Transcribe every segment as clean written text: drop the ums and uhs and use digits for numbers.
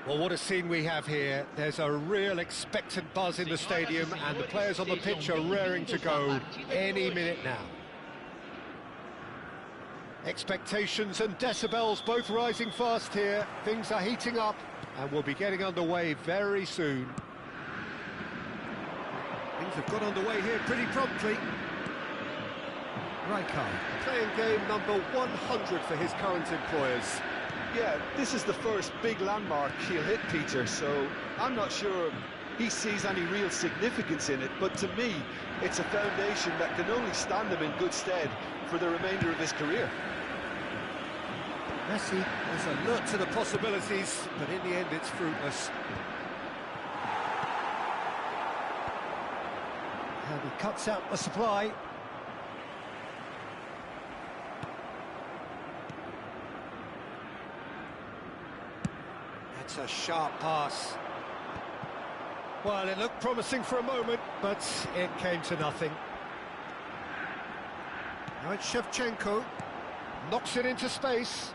Well, what a scene we have here. There's a real expectant buzz in the stadium and the players on the pitch are raring to go any minute now. Expectations and decibels both rising fast here. Things are heating up and we'll be getting underway very soon. Things have got underway here pretty promptly. Rijkaard playing game number 100 for his current employers. Yeah, this is the first big landmark he'll hit, Peter, so I'm not sure he sees any real significance in it, but to me, it's a foundation that can only stand him in good stead for the remainder of his career. Messi is alert to the possibilities, but in the end it's fruitless. And he cuts out the supply. That's a sharp pass. Well, it looked promising for a moment, but it came to nothing. Now it's Shevchenko. Knocks it into space.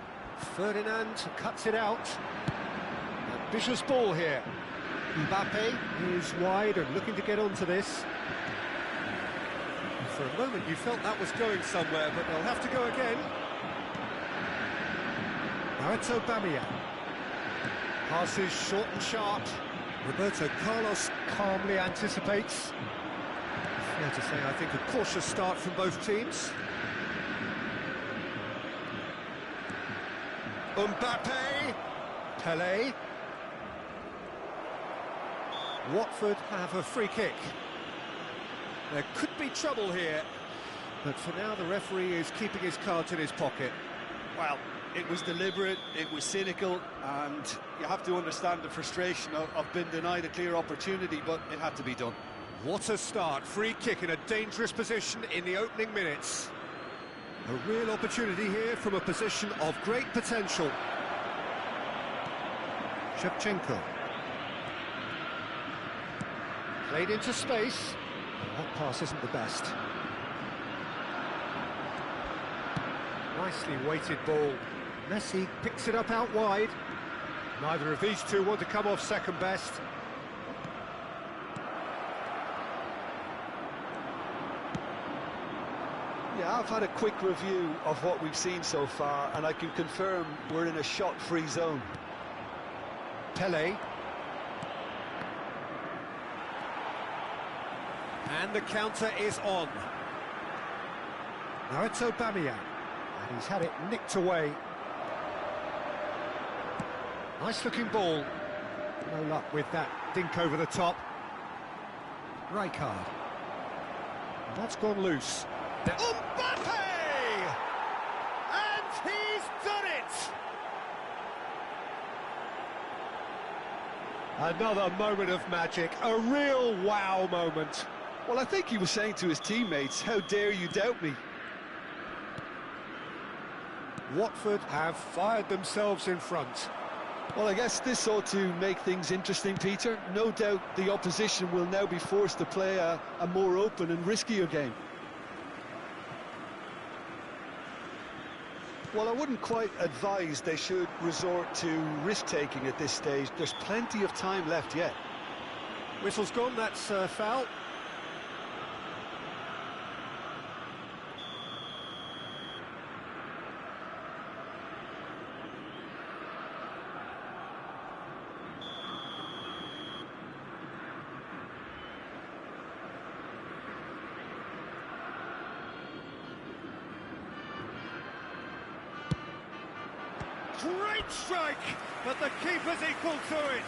Ferdinand cuts it out. Ambitious ball here. Mbappe is wide and looking to get onto this. For a moment you felt that was going somewhere, but they'll have to go again. Now it's Aubameyang. Passes short and sharp. Roberto Carlos calmly anticipates. Fair to say, I think, a cautious start from both teams. Mbappe. Pelé. Watford have a free kick. There could be trouble here, but for now the referee is keeping his cards in his pocket. Well, it was deliberate, it was cynical, and you have to understand the frustration of being denied a clear opportunity, but it had to be done. What a start. Free kick in a dangerous position in the opening minutes. A real opportunity here from a position of great potential. Shevchenko. Played into space. That pass isn't the best. Nicely weighted ball. Messi picks it up out wide. Neither of these two want to come off second best. Yeah, I've had a quick review of what we've seen so far, and I can confirm we're in a shot-free zone. Pelé. And the counter is on. Now it's Aubameyang. And he's had it nicked away. Nice looking ball. No luck with that dink over the top. Rijkaard. And that's gone loose. Mbappe! And he's done it! Another moment of magic, a real wow moment. Well, I think he was saying to his teammates, how dare you doubt me? Watford have fired themselves in front. Well, I guess this ought to make things interesting, Peter. No doubt the opposition will now be forced to play a more open and riskier game. Well, I wouldn't quite advise they should resort to risk-taking at this stage. There's plenty of time left yet. Whistle's gone, that's foul. Great strike, but the keeper's equal to it.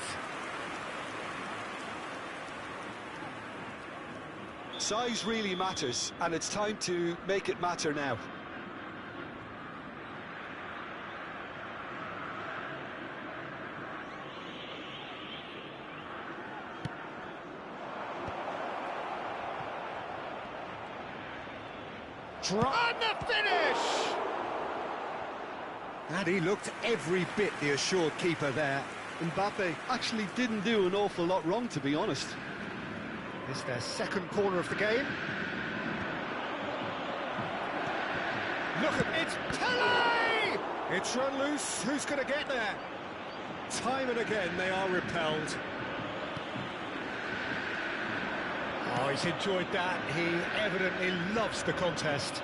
Size really matters, and it's time to make it matter now. And the finish! And he looked every bit the assured keeper there. Mbappe actually didn't do an awful lot wrong, to be honest. It's their second corner of the game. Look at it, Pelé! It's run loose, who's going to get there? Time and again they are repelled. Oh, he's enjoyed that. He evidently loves the contest.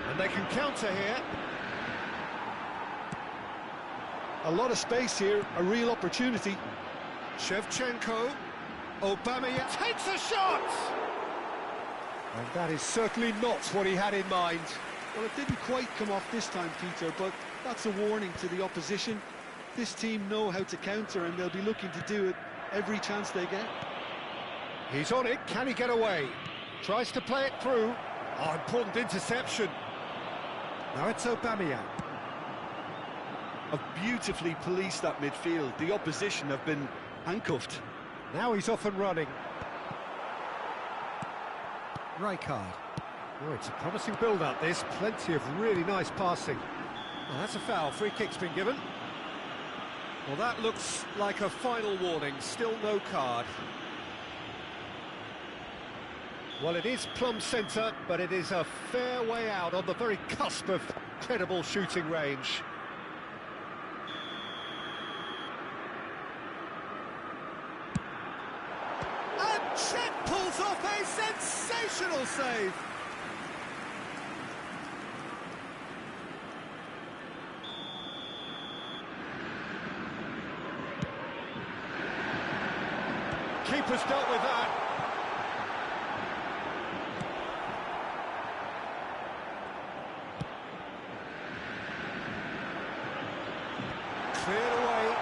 And they can counter here. A lot of space here, a real opportunity. Shevchenko. Aubameyang takes a shot! And that is certainly not what he had in mind. Well, it didn't quite come off this time, Peter, but that's a warning to the opposition. This team know how to counter, and they'll be looking to do it every chance they get. He's on it, can he get away? Tries to play it through. Oh, important interception. Now it's Aubameyang. Have beautifully policed that midfield. The opposition have been handcuffed. Now he's off and running. Rijkaard. Oh, it's a promising build-up, this. Plenty of really nice passing. Oh, that's a foul. Free kick's been given. Well, that looks like a final warning. Still no card. Well, it is plumb centre, but it is a fair way out on the very cusp of credible shooting range. And Cech pulls off a sensational save. Keeper's dealt with that. Cleared away.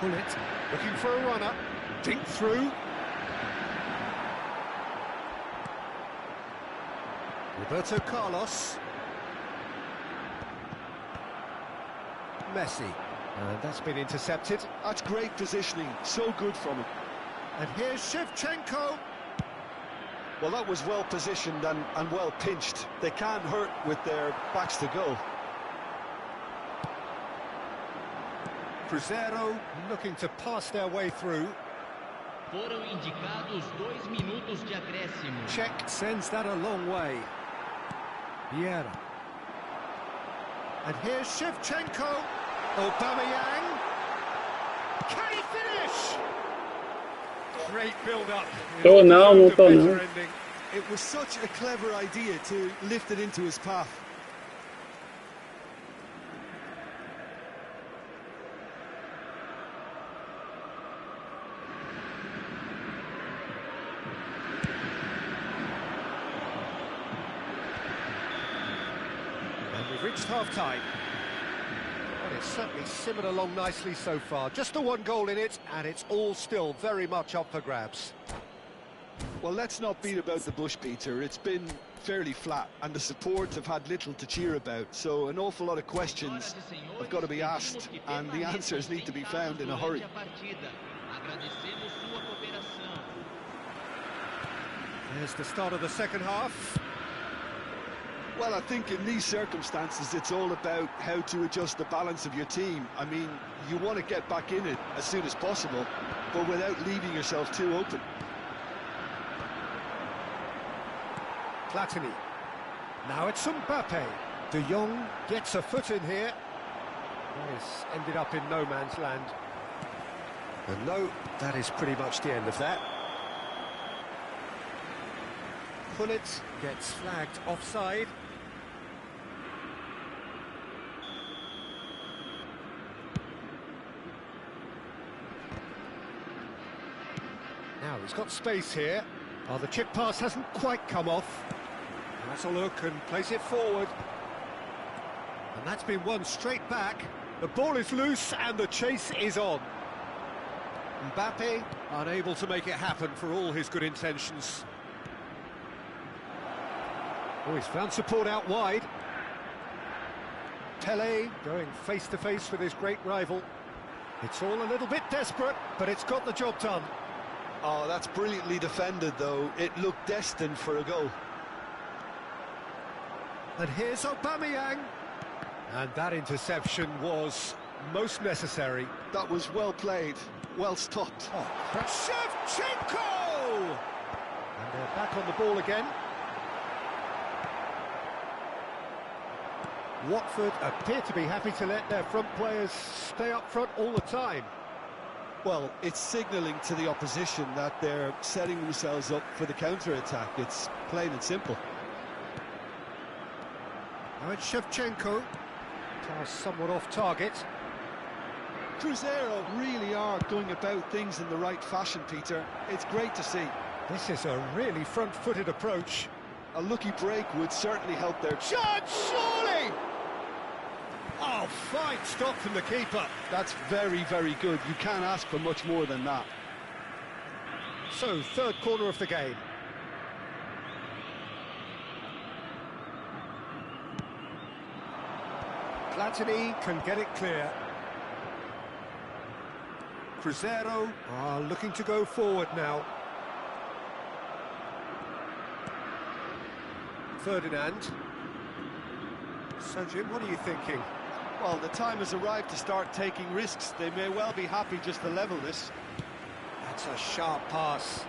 Pull it, looking for a runner. Dink through. Roberto Carlos. Messi. And that's been intercepted. That's great positioning, so good from him. And here's Shevchenko. Well, that was well positioned and well pinched. They can't hurt with their backs to goal. Crescer looking to pass their way through. Foram indicados 2 minutos de acréscimo. Cech sends that a long way. Primera. And here's Shevchenko. Aubameyang. Can he finish? Great build-up. Tô não tô não. It was such a clever idea to lift it into his path. And we've reached half-time. Well, it's certainly simmered along nicely so far. Just the one goal in it, and it's all still very much up for grabs. Well, let's not beat about the bush, Peter. It's been fairly flat, and the support have had little to cheer about. So an awful lot of questions have got to be asked, and the answers need to be found in a hurry. There's the start of the second half. Well, I think in these circumstances, it's all about how to adjust the balance of your team. I mean, you want to get back in it as soon as possible, but without leaving yourself too open. Platini. Now it's Mbappe. De Jong gets a foot in here. This ended up in no man's land. And no, that is pretty much the end of that. Pullet gets flagged offside. Now he's got space here. Oh, the chip pass hasn't quite come off. Has a look and plays it forward. And that's been won straight back. The ball is loose and the chase is on. Mbappe unable to make it happen for all his good intentions. Oh, he's found support out wide. Pele going face-to-face with his great rival. It's all a little bit desperate, but it's got the job done. Oh, that's brilliantly defended, though. It looked destined for a goal. And here's Aubameyang. And that interception was most necessary. That was well played, well stopped. Oh, Shevchenko! And they're back on the ball again. Watford appear to be happy to let their front players stay up front all the time. Well, it's signalling to the opposition that they're setting themselves up for the counter-attack. It's plain and simple. Now it's Shevchenko. Pass somewhat off target. Crescer really are going about things in the right fashion, Peter. It's great to see. This is a really front-footed approach. A lucky break would certainly help their... Shot, surely! Oh, fine stop from the keeper. That's very, very good. You can't ask for much more than that. So, third corner of the game. Platini can get it clear. Crescer are looking to go forward now. Ferdinand. So, Jim, what are you thinking? Well, the time has arrived to start taking risks. They may well be happy just to level this. That's a sharp pass.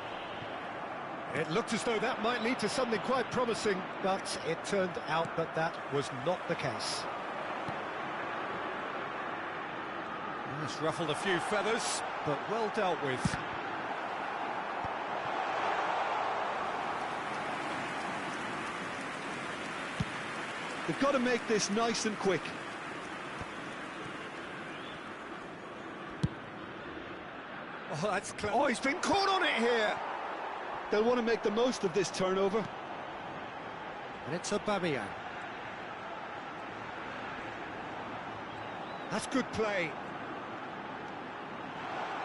It looked as though that might lead to something quite promising, but it turned out that that was not the case. It's ruffled a few feathers, but well dealt with. They've got to make this nice and quick. Oh, that's clever. Oh, he's been caught on it here. They'll want to make the most of this turnover. And it's Aubameyang. That's good play.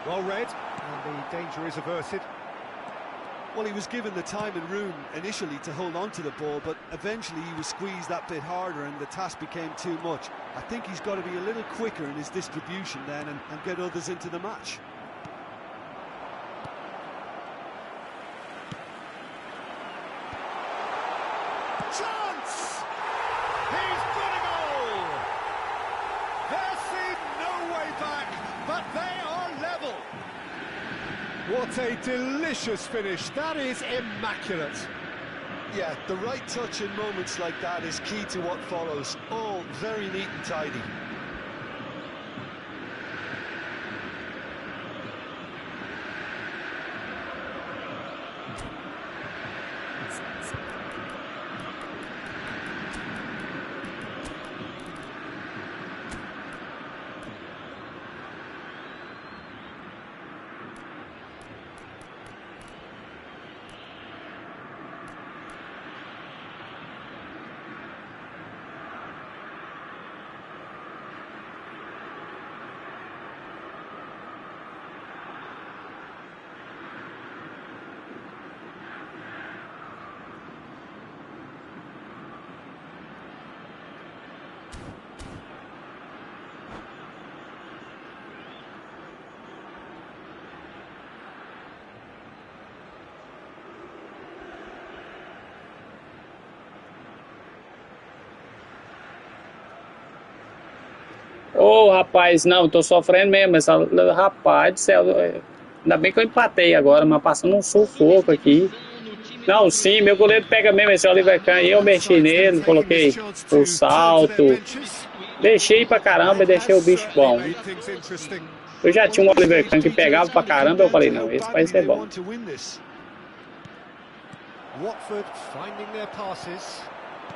Well read, and the danger is averted. Well, he was given the time and room initially to hold on to the ball, but eventually he was squeezed that bit harder and the task became too much. I think he's got to be a little quicker in his distribution then and get others into the match. Chance! He's got a goal! There seemed no way back, but they are level. What a delicious finish. That is immaculate. Yeah, the right touch in moments like that is key to what follows. All very neat and tidy. Ô, rapaz, não, tô sofrendo mesmo. Essa, rapaz do céu, ainda bem que eu empatei agora, mas passando um sufoco aqui. Não, sim, meu goleiro pega mesmo esse Oliver Kahn. Eu mexi nele, coloquei o salto. Deixei pra caramba e deixei o bicho bom. Eu já tinha um Oliver Kahn que pegava pra caramba, eu falei, não, esse vai ser bom. Watford finding their passes.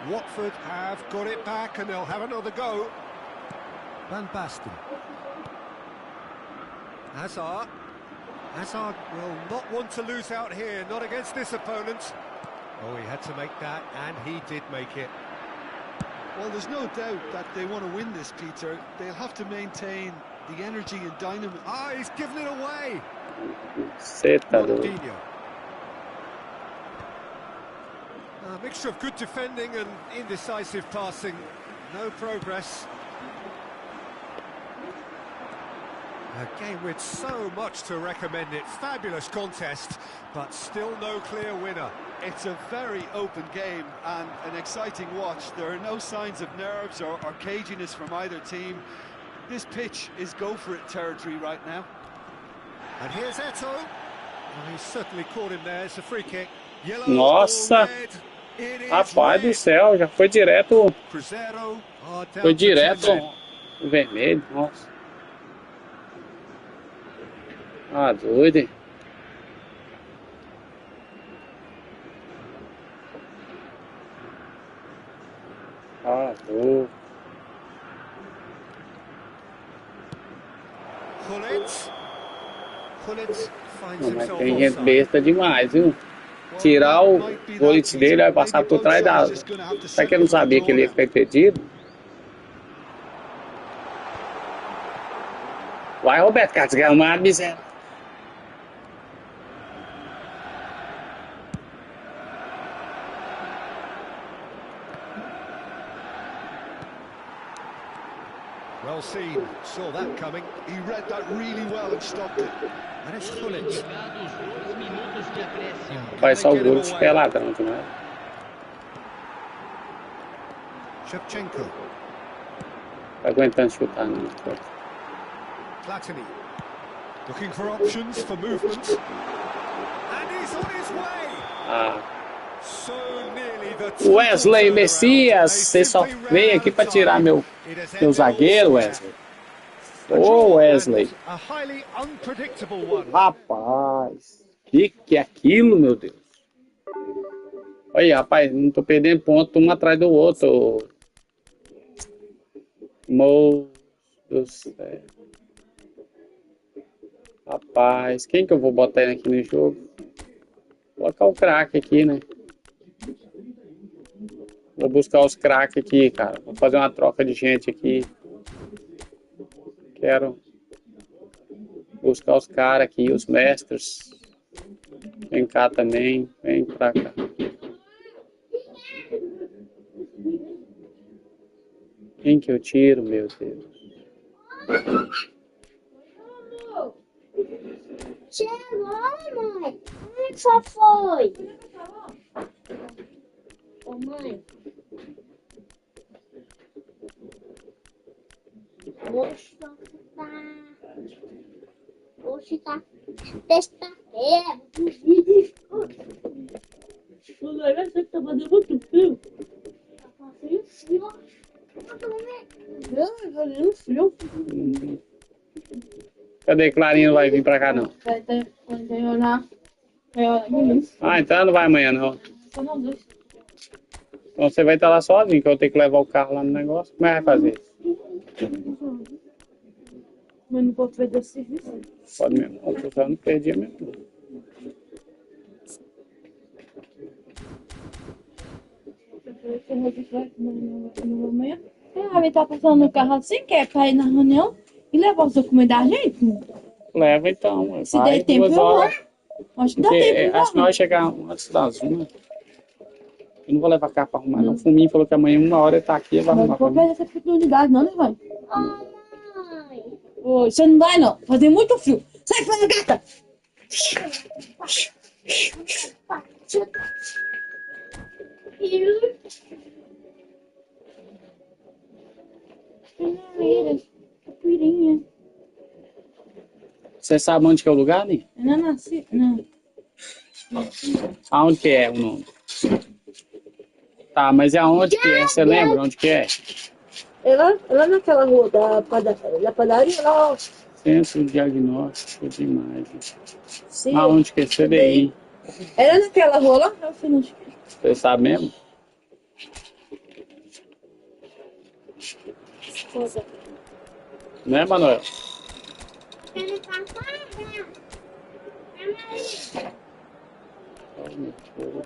Watford have got it back and they'll have another go. Van Basten. Hazard. Hazard will not want to lose out here, not against this opponent. Oh, he had to make that, and he did make it. Well, there's no doubt that they want to win this, Peter. They'll have to maintain the energy and dynamism. Ah, he's given it away. Ronaldinho. A mixture of good defending and indecisive passing. No progress. A game with so much to recommend it. Fabulous contest, but still no clear winner. It's a very open game and an exciting watch. There are no signs of nerves or caginess from either team. This pitch is go-for-it territory right now. And here's Eto'o. Well, he's certainly caught him there. It's a free kick. Yellow. Nossa! Rapaz do céu, já foi direto. Crescer are down Foi to 10 direto men. o vermelho. Nossa. Ah, doido, hein? Ah, doido. Gullit finds Não, mas himself tem gente offside. besta demais, viu? Tirar o colete dele, vai passar por trás da... Será que ele não sabia que ele ia ficar impedido? Vai, Roberto, cara, desgramado, miséria. Well seen, saw that coming. He read that really well and stopped it. And it's Gullit. Indicados 2 minutos de acréscimo. Vai só o gol de pé ladrão demais. Shevchenko, Tá aguentando chutar, não. Platini, looking for options for movement. And he's on his way. Ah, So nearly the Wesley Messias, você só veio aqui pra tirar meu zagueiro, Wesley. Ô, Wesley. A highly unpredictable one. Rapaz, que é aquilo, meu Deus? Olha aí, rapaz, não tô perdendo ponto um atrás do outro. Meu Deus do céu. Rapaz, quem que eu vou botar aqui no jogo? Vou colocar o craque aqui, né? Vou buscar os craques aqui, cara. Vou fazer uma troca de gente aqui. Quero buscar os caras aqui, os mestres. Vem cá também, vem pra cá. Quem que eu tiro, meu Deus? Chegou, mãe. Onde só foi? Ô, mãe. Hoje tá testa-feira. O negócio é que tá fazendo muito frio. Tá fazendo frio. Tá fazendo frio. Cadê Clarinha? Não vai vir pra cá, não. Vai olhar. Vai olhar menino. Ah, então não vai amanhã, não. Só não dois. Então você vai estar lá sozinho, que eu vou ter que levar o carro lá no negócio. Como é que vai fazer? Mas não pode perder esse serviço. Pode mesmo. Eu não perdi mesmo. Amanhã. Ele tá passando no carro assim, quer pra ir na reunião e levar os documentos da gente. Leva então. Se Vai der tempo, 2 eu vou. horas. Acho que dá Porque tempo. acho que nós vamos chegar antes das 1. Eu não vou levar carro pra arrumar, não. O Fuminho falou que amanhã 1 hora ele tá aqui e vai Mas arrumar não pra vou mim. perder essa oportunidade, não, né, vai? Ô, mãe. Ô, você não vai, não. Fazer muito frio. Sai fora, gata! Capirinha. Você sabe onde que é o lugar, né? Eu não nasci, não. Aonde que é o nome? Tá, mas é aonde que é? Você lembra onde que é? É lá naquela rua da padaria, lá, ó. Centro Diagnóstico de Imagem. Sim. Aonde que é CDI? Era naquela rua lá? Eu fui no... Você sabe mesmo? Né, Manuel? Quero passar.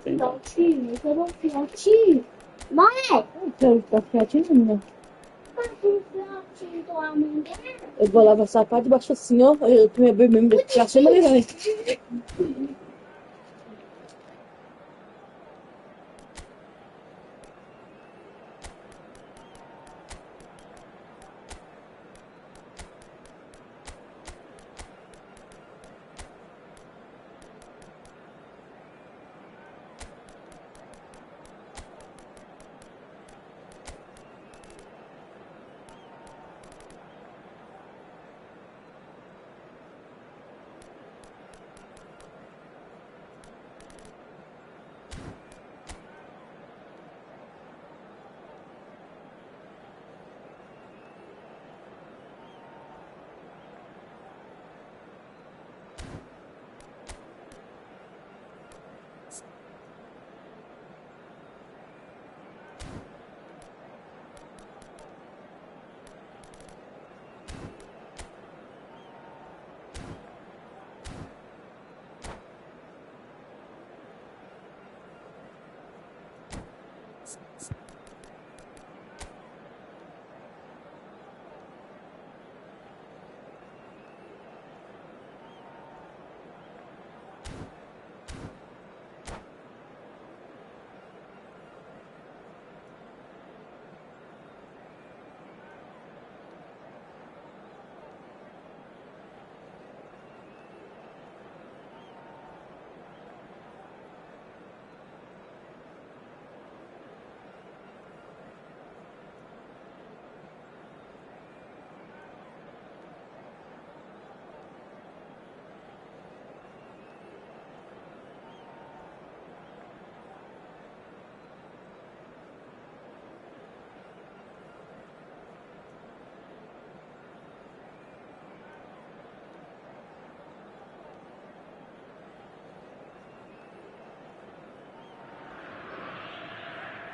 Filhotinho, eu quero um filhotinho. Mãe! Eu quero ficar fiatinho, não. Um filhotinho do amor dela. Eu vou lá passar a parte de baixo assim, ó. Eu tomei bem mesmo pra cima ali, vai.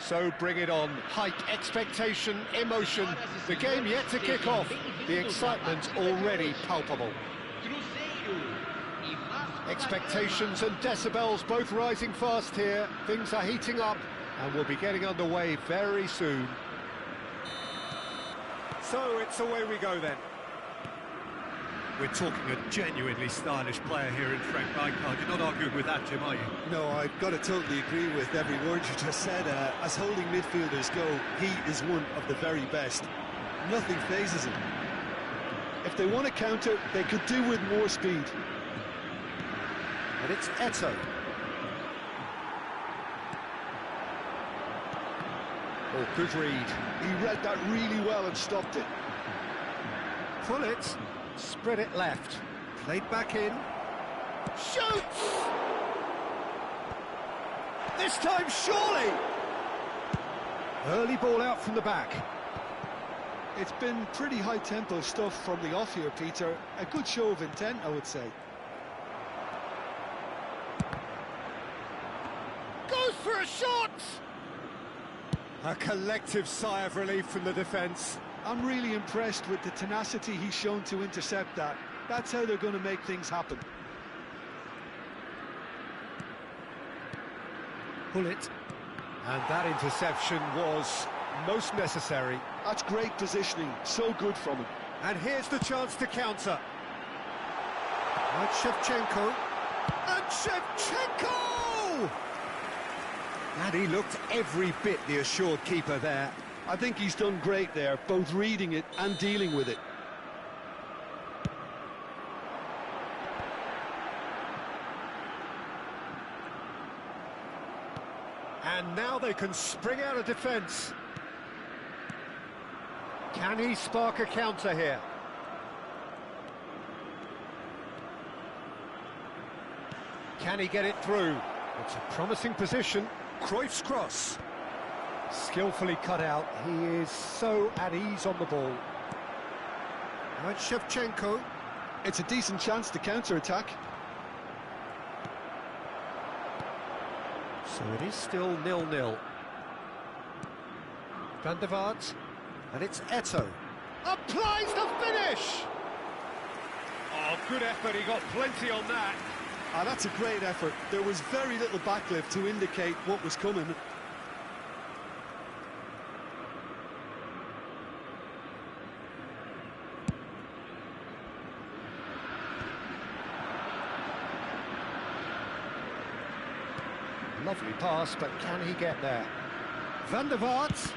So bring it on. Hype, expectation, emotion. The game yet to kick off. The excitement already palpable. Expectations and decibels both rising fast here. Things are heating up and we'll be getting underway very soon. So it's away we go then. We're talking a genuinely stylish player here in Frank Rijkaard. You're not arguing with that, Jim, are you? No, I've got to totally agree with every word you just said. As holding midfielders go, he is one of the very best. Nothing phases him. If they want to counter, they could do with more speed. And it's Eto. Oh, good read. He read that really well and stopped it. Pull it. Spread it left. Played back in. Shoots! This time, surely! Early ball out from the back. It's been pretty high-tempo stuff from the off here, Peter. A good show of intent, I would say. Goes for a shot! A collective sigh of relief from the defence. I'm really impressed with the tenacity he's shown to intercept that. That's how they're going to make things happen. Pull it. And that interception was most necessary. That's great positioning, so good from him. And here's the chance to counter. And Shevchenko. And Shevchenko! And he looked every bit the assured keeper there. I think he's done great there, both reading it and dealing with it. And now they can spring out of defence. Can he spark a counter here? Can he get it through? It's a promising position. Cruyff's cross. Skillfully cut out. He is so at ease on the ball. Now it's Shevchenko. It's a decent chance to counter-attack. So it is still 0-0. Van der Vaart. And it's Eto. Applies the finish! Oh, good effort. He got plenty on that. Ah, that's a great effort. There was very little backlift to indicate what was coming. Lovely pass, but can he get there? Van der Vaart.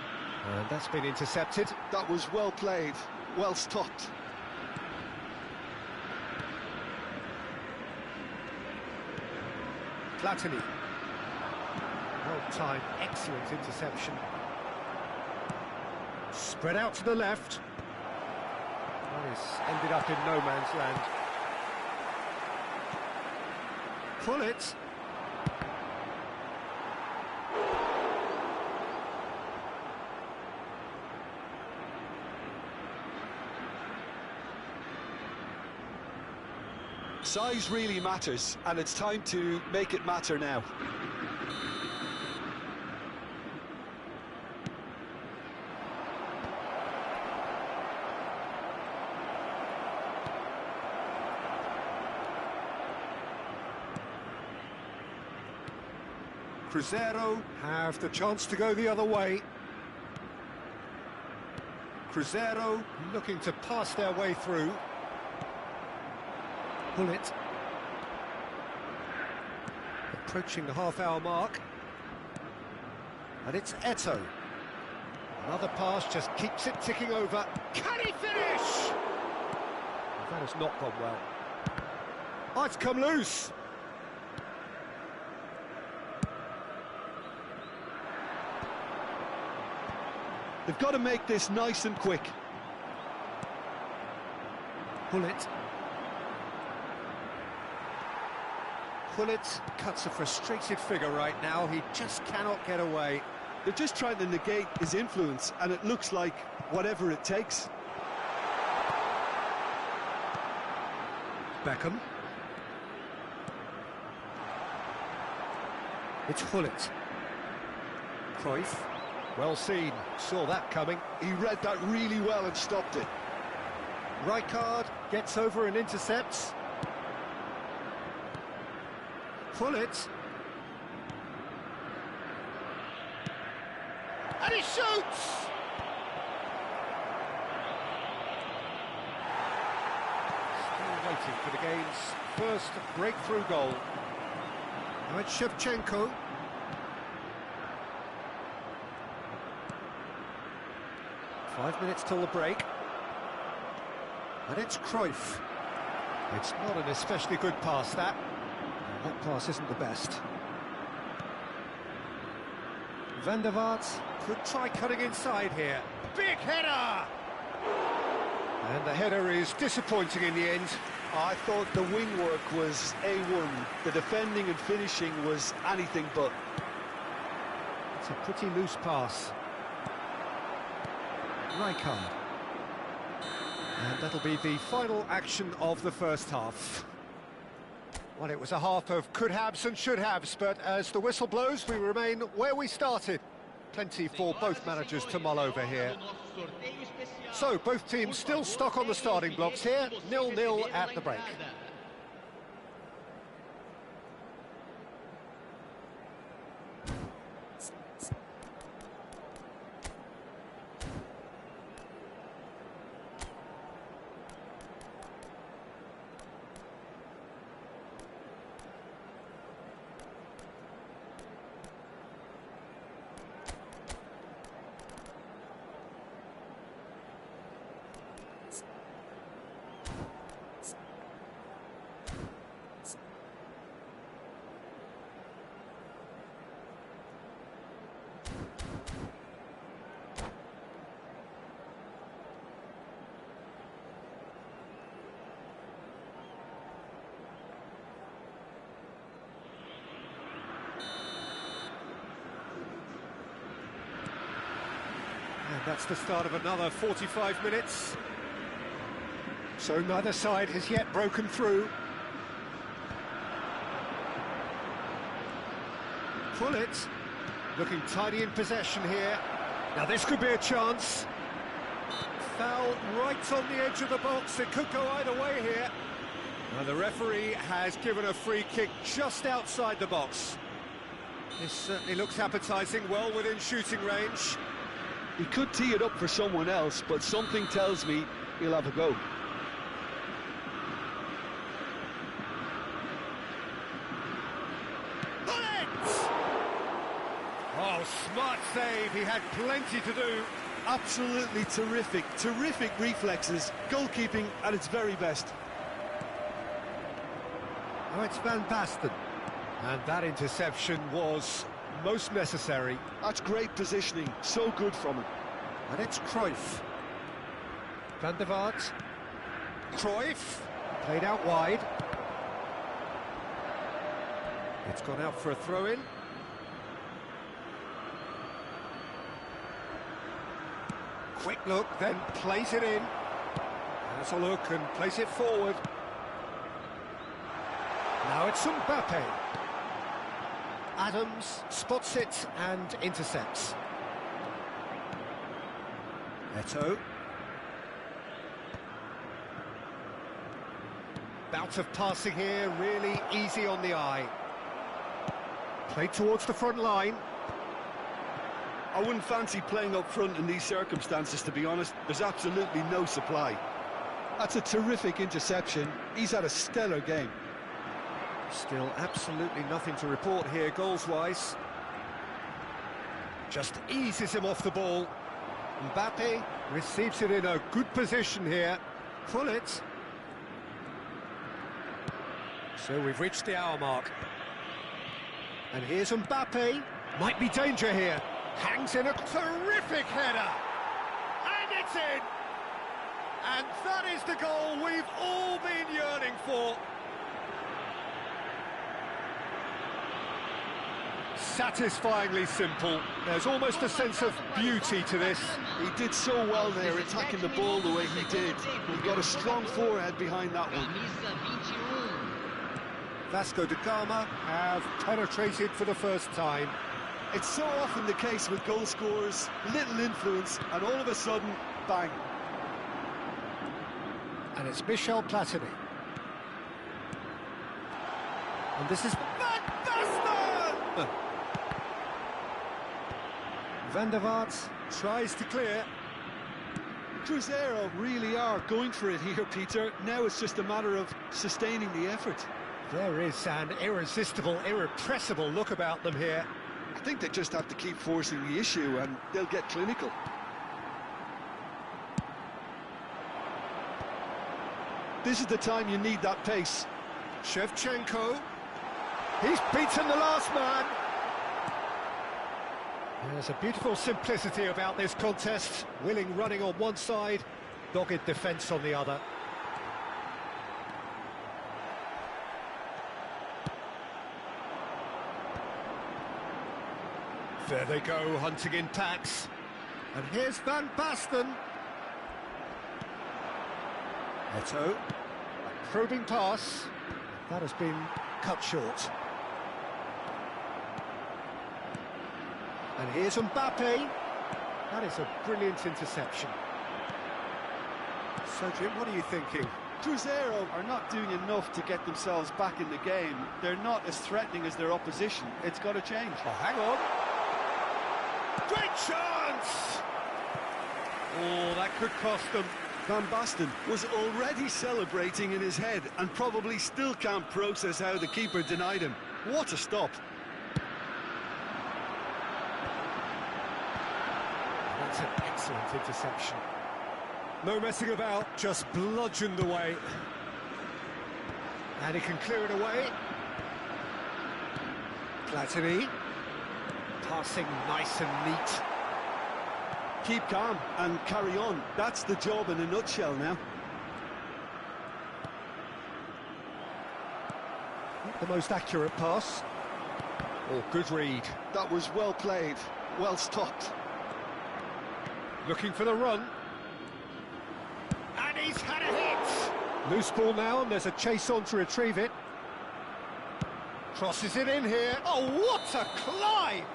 And that's been intercepted. That was well played, well stopped. Platini. Well timed, excellent interception. Spread out to the left. Well, it's ended up in no man's land. Pull it. Size really matters, and it's time to make it matter now. Cruzeiro have the chance to go the other way. Cruzeiro looking to pass their way through. Pull it. Approaching the half-hour mark. And it's Eto. Another pass just keeps it ticking over. Can he finish? That has not gone well. Oh, it's come loose. They've got to make this nice and quick. Pull it. Pull it cuts a frustrated figure right now. He just cannot get away. They're just trying to negate his influence, and it looks like whatever it takes. Beckham. It's Hullet. Cruyff. Well seen, saw that coming. He read that really well and stopped it. Rijkaard gets over and intercepts. Pull it. And he shoots! Still waiting for the game's first breakthrough goal. Now it's Shevchenko. 5 minutes till the break. And it's Cruyff. It's not an especially good pass, that. That pass isn't the best. Van der Vaart could try cutting inside here. Big header! And the header is disappointing in the end. I thought the wing work was A1. The defending and finishing was anything but. It's a pretty loose pass. Rijkaard. And that'll be the final action of the first half. Well, it was a half of could-haves and should-haves, but as the whistle blows, we remain where we started. Plenty for both managers to mull over here. So, both teams still stuck on the starting blocks here, 0-0 at the break. And that's the start of another 45 minutes. So neither side has yet broken through. Pull it. Looking tidy in possession here. Now this could be a chance. Foul right on the edge of the box. It could go either way here. Now the referee has given a free kick just outside the box. This certainly looks appetising, well within shooting range. He could tee it up for someone else, but something tells me he'll have a go. Oh, smart save, he had plenty to do. Absolutely terrific, terrific reflexes, goalkeeping at its very best. Oh, it's Van Basten. And that interception was most necessary. That's great positioning, so good from him. And it's Cruyff. Van der Vaart. Cruyff. Played out wide. It's gone out for a throw-in. Quick look, then plays it in. Has a look and plays it forward. Now it's Mbappe. Adams spots it and intercepts. Eto'o. Bout of passing here, really easy on the eye. Played towards the front line. I wouldn't fancy playing up front in these circumstances, to be honest. There's absolutely no supply. That's a terrific interception. He's had a stellar game. Still absolutely nothing to report here, goals-wise. Just eases him off the ball. Mbappe receives it in a good position here. Pull it. So we've reached the hour mark. And here's Mbappe. Might be danger here. Hangs in a terrific header. And it's in. And that is the goal we've all been yearning for. Satisfyingly simple. There's almost a sense of beauty to this. He did so well there, attacking the ball the way he did. He got a strong forehead behind that one. Vasco da Gama have penetrated for the first time. It's so often the case with goal scorers, little influence, and all of a sudden, bang. And it's Michel Platini. And this is Van Basten! Van der Vaart tries to clear. Cruzeiro really are going for it here, Peter. Now it's just a matter of sustaining the effort. There is an irresistible, irrepressible look about them here. I think they just have to keep forcing the issue and they'll get clinical. This is the time you need that pace. Shevchenko. He's beaten the last man. There's a beautiful simplicity about this contest. Willing running on one side, dogged defence on the other. There they go, hunting in packs. And here's Van Basten. Eto'o, a probing pass. That has been cut short. And here's Mbappe. That is a brilliant interception. So, Jim, what are you thinking? Cruzeiro are not doing enough to get themselves back in the game. They're not as threatening as their opposition. It's got to change. Oh, hang on. Great chance! Oh, that could cost them. Van Basten was already celebrating in his head and probably still can't process how the keeper denied him. What a stop. That's an excellent interception. No messing about, just bludgeoned away. And he can clear it away. Platini. Passing nice and neat. Keep calm and carry on. That's the job in a nutshell now. Not the most accurate pass. Oh, good read. That was well played, well stopped. Looking for the run. And he's had a hit! Loose ball now, and there's a chase on to retrieve it. Crosses it in here. Oh, what a climb!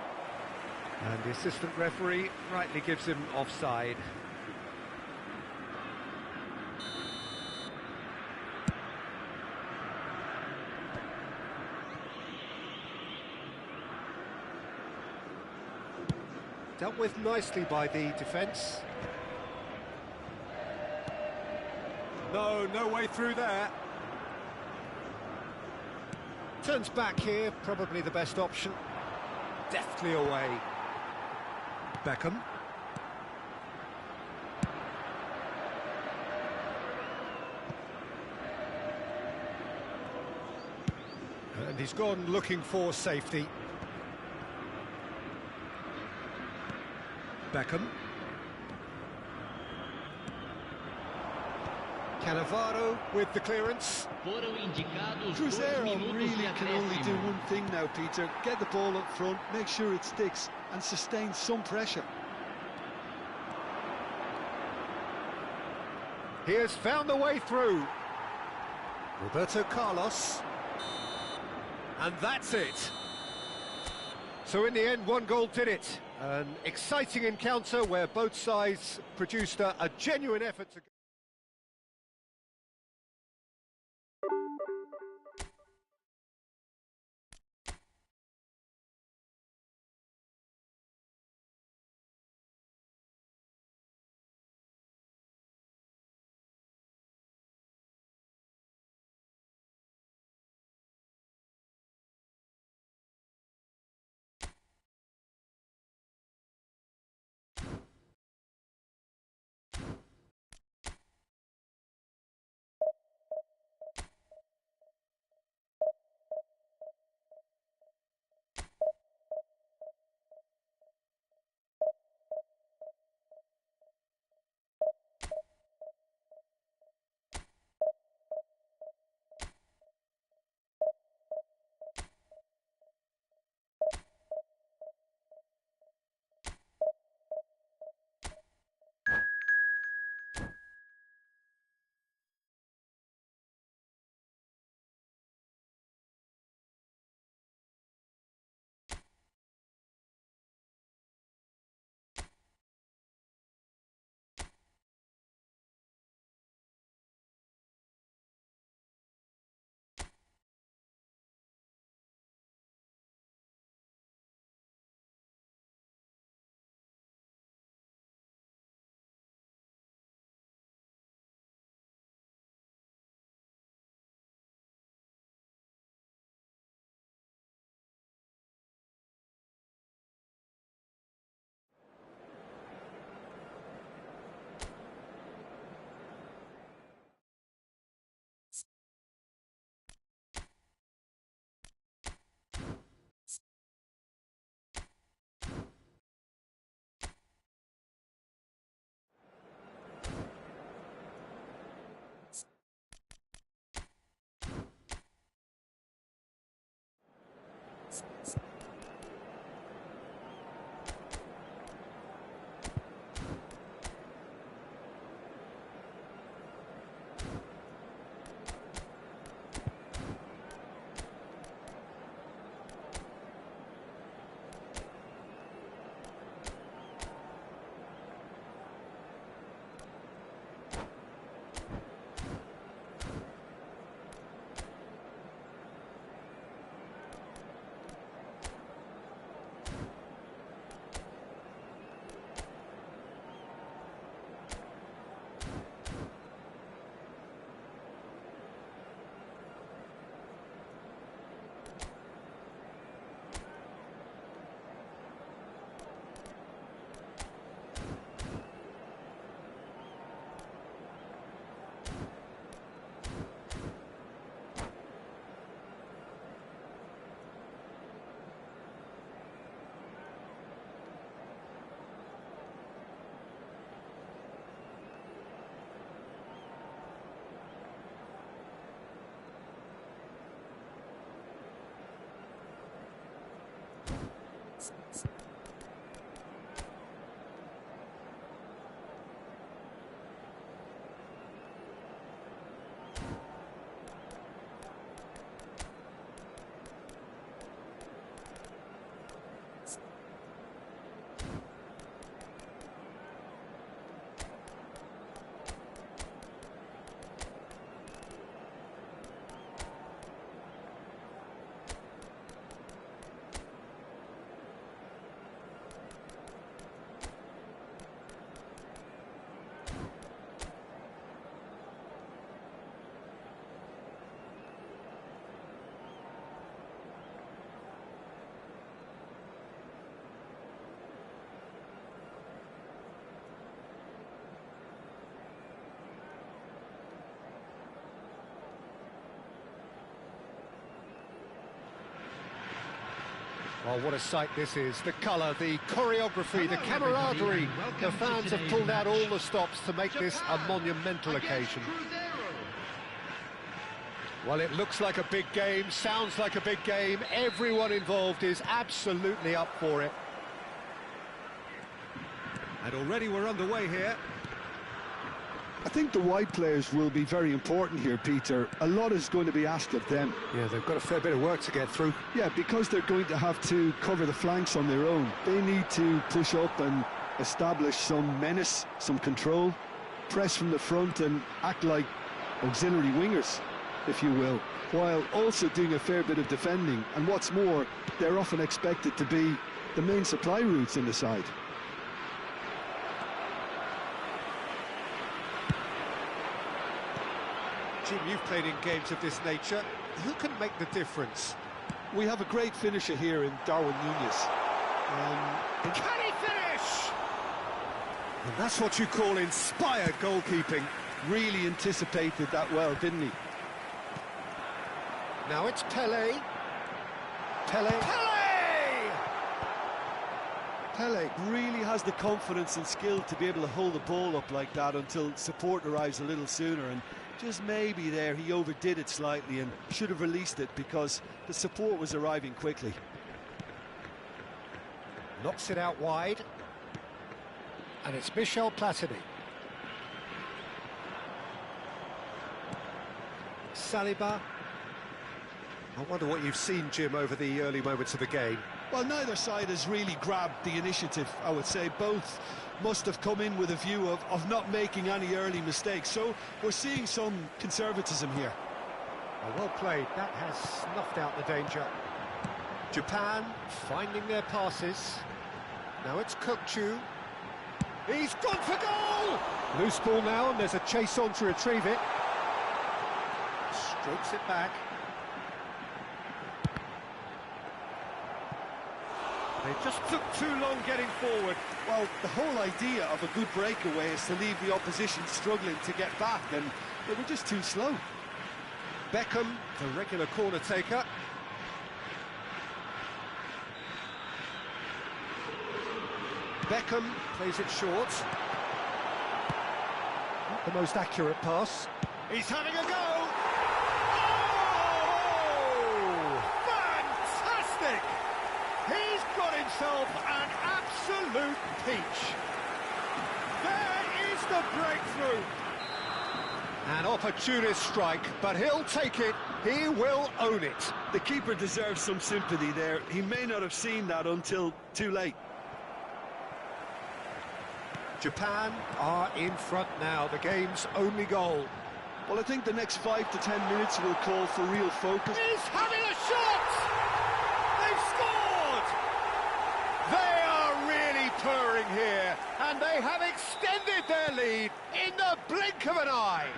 And the assistant referee rightly gives him offside. Dealt with nicely by the defence. No way through there. Turns back here, probably the best option. Deftly away. Beckham. And he's gone looking for safety. Beckham. Cannavaro with the clearance. Cruzeiro really can only do one thing now, Peter. Get the ball up front, make sure it sticks, and sustain some pressure. He has found the way through. Roberto Carlos. And that's it. So in the end, one goal did it. An exciting encounter where both sides produced a genuine effort to... Well, what a sight this is. The colour, the choreography, the camaraderie. The fans have pulled out all the stops to make this a monumental occasion. Well, it looks like a big game, sounds like a big game. Everyone involved is absolutely up for it. And already we're underway here. I think the wide players will be very important here, Peter. A lot is going to be asked of them. Yeah, they've got a fair bit of work to get through. Yeah, because they're going to have to cover the flanks on their own. They need to push up and establish some menace, some control, press from the front and act like auxiliary wingers, if you will, while also doing a fair bit of defending. And what's more, they're often expected to be the main supply routes in the side. Jim, you've played in games of this nature. Who can make the difference? We have a great finisher here in Darwin Nunez. Can he finish? And that's what you call inspired goalkeeping. Really anticipated that well, didn't he? Now it's Pele. Pele. Pele really has the confidence and skill to be able to hold the ball up like that until support arrives a little sooner, and just maybe there he overdid it slightly and should have released it because the support was arriving quickly. Knocks it out wide. And it's Michel Platini. Saliba. I wonder what you've seen, Jim, over the early moments of the game. Well, neither side has really grabbed the initiative, I would say. Both must have come in with a view of not making any early mistakes. So we're seeing some conservatism here. Well played. That has snuffed out the danger. Japan finding their passes. Now it's Kokchu. He's gone for goal! Loose ball now, and there's a chase on to retrieve it. Strokes it back. They just took too long getting forward. Well, the whole idea of a good breakaway is to leave the opposition struggling to get back, and they were just too slow. Beckham, the regular corner taker. Beckham plays it short. Not the most accurate pass. He's having a go! Oh! Fantastic! peach. There is the breakthrough. An opportunist strike, but he'll take it. He will own it. The keeper deserves some sympathy there. He may not have seen that until too late. Japan are in front now, the game's only goal. Well, I think the next 5 to 10 minutes will call for real focus. He's having a shot! They've scored! They are really purring here, and they have extended their lead in the blink of an eye.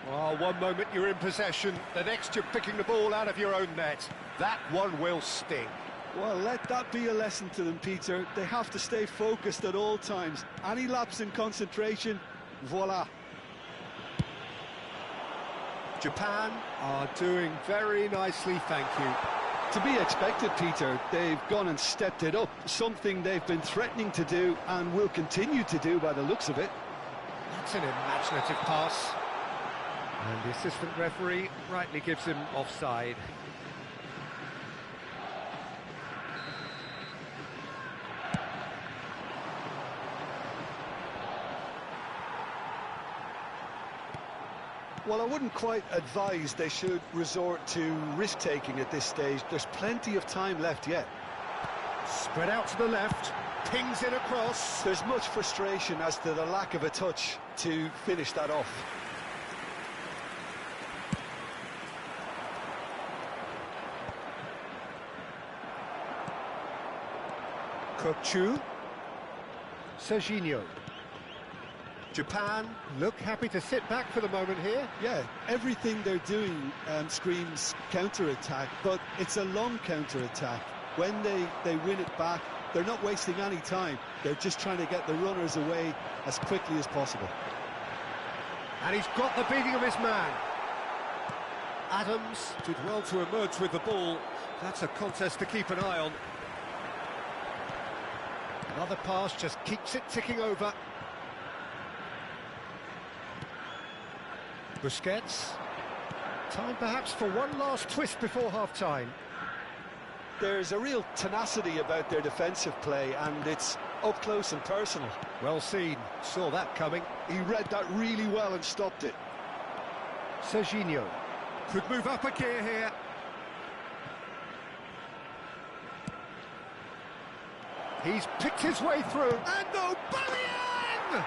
Well, one moment you're in possession, the next you're picking the ball out of your own net. That one will sting. Well, let that be a lesson to them, Peter. They have to stay focused at all times. Any lapse in concentration, voila. Japan are doing very nicely, thank you. To be expected, Peter. They've gone and stepped it up, something they've been threatening to do and will continue to do by the looks of it. That's an imaginative pass. And the assistant referee rightly gives him offside. Well, I wouldn't quite advise they should resort to risk-taking at this stage. There's plenty of time left yet. Spread out to the left, pings it across. There's much frustration as to the lack of a touch to finish that off. Kokchu. Serginho. Japan look happy to sit back for the moment here. Yeah, everything they're doing screams counter-attack, but it's a long counter-attack. When they win it back, they're not wasting any time. They're just trying to get the runners away as quickly as possible. And he's got the beating of his man. Adams did well to emerge with the ball. That's a contest to keep an eye on. Another pass just keeps it ticking over. Busquets. Time perhaps for one last twist before half-time. There's a real tenacity about their defensive play, and it's up close and personal. Well seen, saw that coming. He read that really well and stopped it. Serginho could move up a gear here. He's picked his way through. And Aubameyang!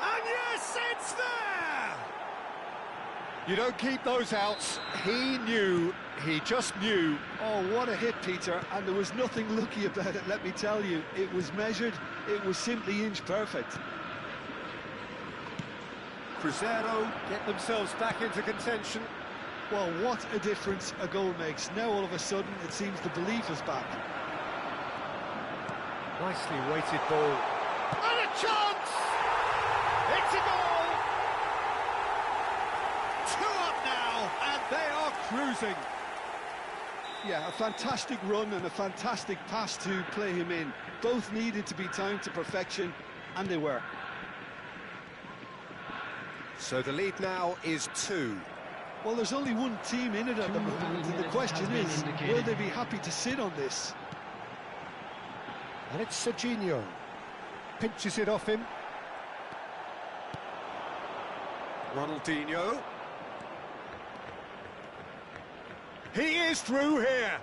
And yes, it's there! You don't keep those outs. He just knew. Oh, what a hit, Peter, and there was nothing lucky about it, let me tell you. It was measured, it was simply inch perfect. Crescer get themselves back into contention. Well, what a difference a goal makes. Now all of a sudden it seems the belief is back. Nicely weighted ball. And a chance! It's a goal! 2 up now, and they are cruising. Yeah, a fantastic run and a fantastic pass to play him in. Both needed to be timed to perfection, and they were. So the lead now is 2. Well, there's only one team in it at the moment, and the question is, will they be happy to sit on this? And it's Serginho. Pinches it off him. Ronaldinho. He is through here.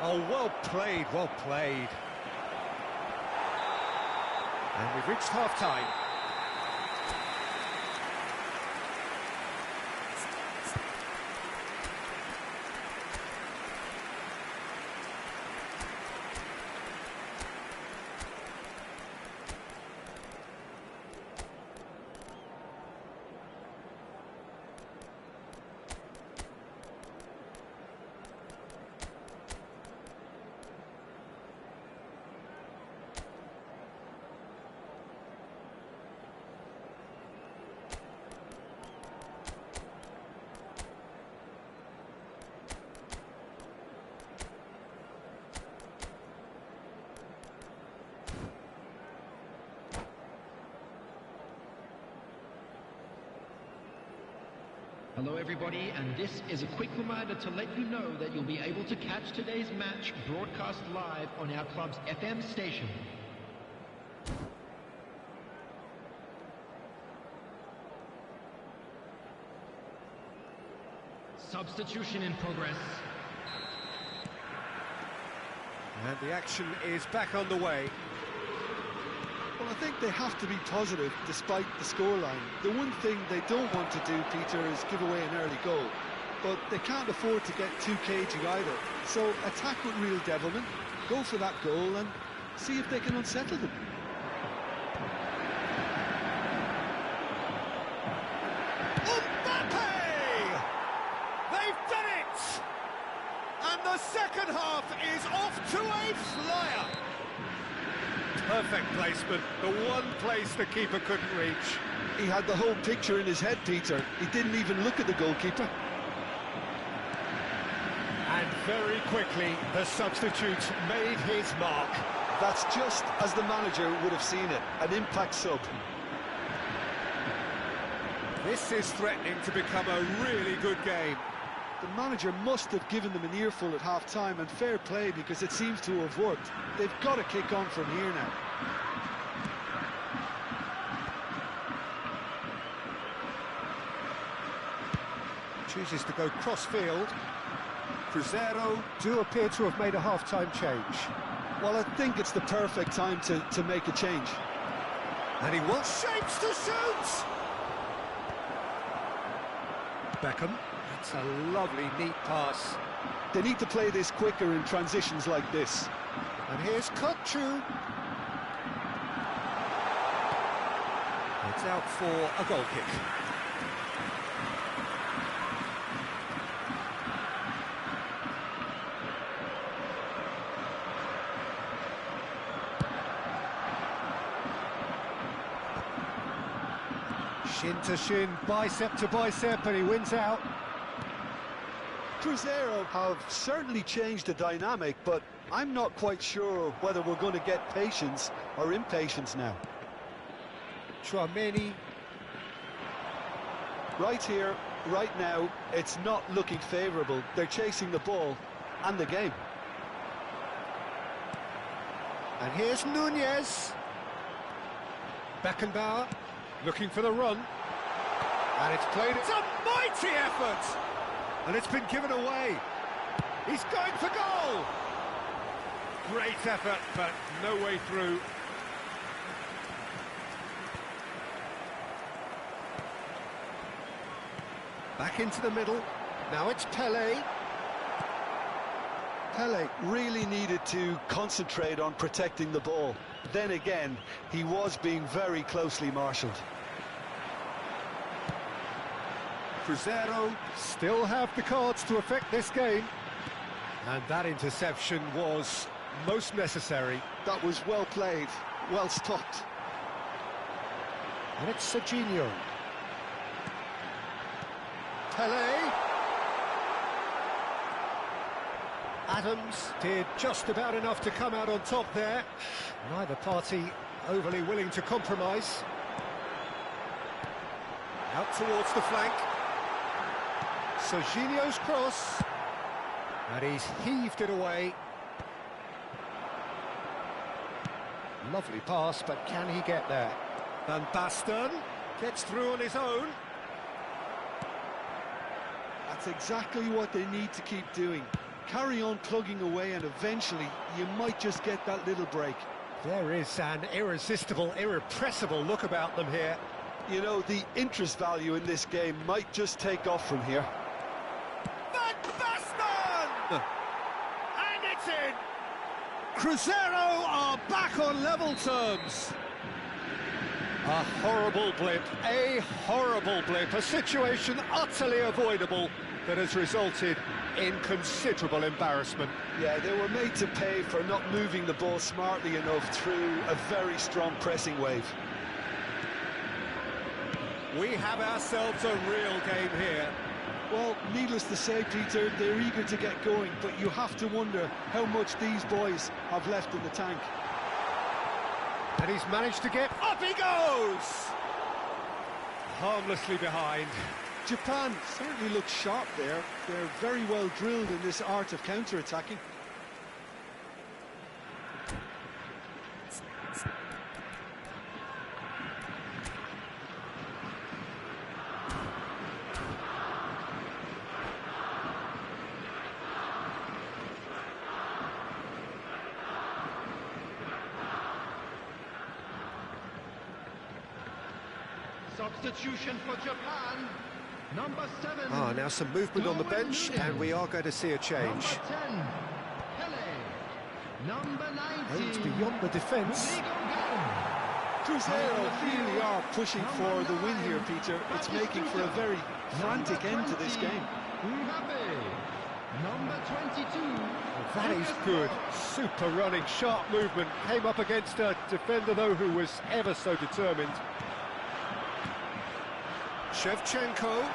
Oh, well played, well played. And we've reached half-time. Hello everybody, and this is a quick reminder to let you know that you'll be able to catch today's match broadcast live on our club's FM station. Substitution in progress. And the action is back on the way. Well, I think they have to be positive despite the scoreline. The one thing they don't want to do, Peter, is give away an early goal. But they can't afford to get too cagey either. So attack with real devilment, go for that goal and see if they can unsettle them. They've done it! And the second half is off to a flyer. Perfect placement, the one place the keeper couldn't reach. He had the whole picture in his head, Peter. He didn't even look at the goalkeeper. And very quickly, the substitute made his mark. That's just as the manager would have seen it, an impact sub. This is threatening to become a really good game. The manager must have given them an earful at half-time, and fair play because it seems to have worked. They've got to kick on from here now. Chooses to go cross-field. Cruzeiro do appear to have made a half-time change. Well, I think it's the perfect time to make a change. And he wants shapes to shoot! Beckham. It's a lovely, neat pass. They need to play this quicker in transitions like this. And here's Kutchu. It's out for a goal kick. Shin to shin, bicep to bicep, and he wins out. Cruzeiro have certainly changed the dynamic, but I'm not quite sure whether we're going to get patience or impatience now. Tchouaméni. Right here, right now, it's not looking favourable. They're chasing the ball and the game. And here's Nunez. Beckenbauer looking for the run. And it's played. It's a mighty effort! And it's been given away. He's going for goal! Great effort, but no way through. Back into the middle. Now it's Pele. Pele really needed to concentrate on protecting the ball. Then again, he was being very closely marshalled. Cruzeiro still have the cards to affect this game. And that interception was most necessary. That was well played, well stopped. And it's Serginho. Pele. Adams did just about enough to come out on top there. Neither party overly willing to compromise. Out towards the flank. Serginho's cross. And he's heaved it away. Lovely pass, but can he get there? Van Basten gets through on his own. That's exactly what they need to keep doing. Carry on plugging away and eventually you might just get that little break. There is an irresistible, irrepressible look about them here. You know, the interest value in this game might just take off from here. Van Basten! And it's in! Cruzeiro are back on level terms. A horrible blip, a situation utterly avoidable that has resulted in considerable embarrassment. Yeah, they were made to pay for not moving the ball smartly enough through a very strong pressing wave. We have ourselves a real game here. Well, needless to say, Peter, they're eager to get going, but you have to wonder how much these boys have left in the tank. And he's managed to get... Up he goes! Harmlessly behind. Japan certainly looks sharp there. They're very well drilled in this art of counter-attacking. Substitution for Japan, number 7. Ah, now some movement on the bench, and we are going to see a change. Number 10, Pele. Number 19, Aims beyond the defence. Cruzeiro really are pushing for the win here, Peter. It's making for a very frantic end to this game. Number 22. Well, that is good. Super running, sharp movement. Came up against a defender, though, who was ever so determined. Shevchenko.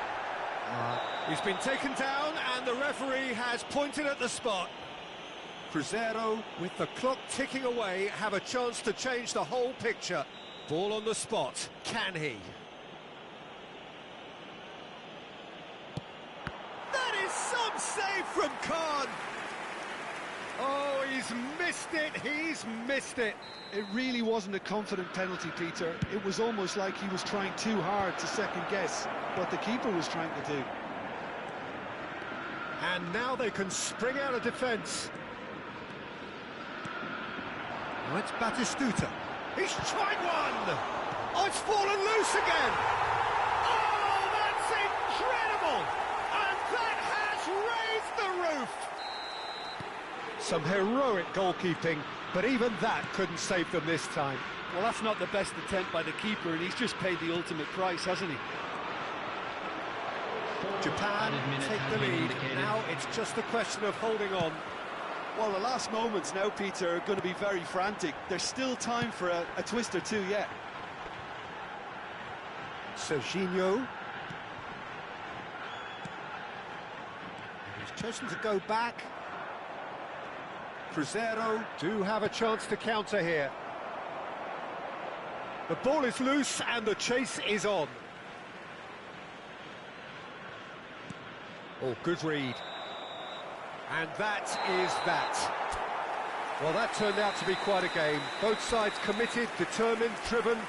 He's been taken down, and the referee has pointed at the spot. Cruzeiro, with the clock ticking away, have a chance to change the whole picture. Ball on the spot. Can he? That is some save from Khan. Oh, he's missed it. He's missed it. It really wasn't a confident penalty, Peter. It was almost like he was trying too hard to second-guess what the keeper was trying to do. And now they can spring out of defence. Now it's Batistuta. He's tried one! Oh, it's fallen loose again! Oh, that's incredible! And that has raised the roof! Some heroic goalkeeping, but even that couldn't save them this time. Well, that's not the best attempt by the keeper, and he's just paid the ultimate price, hasn't he? Japan take the lead. Now it's just a question of holding on. Well, the last moments now, Peter, are going to be very frantic. There's still time for a twist or two yet. Serginho. He's chosen to go back. Cruzeiro do have a chance to counter here. The ball is loose and the chase is on. Oh, good read. And that is that. Well, that turned out to be quite a game. Both sides committed, determined, driven.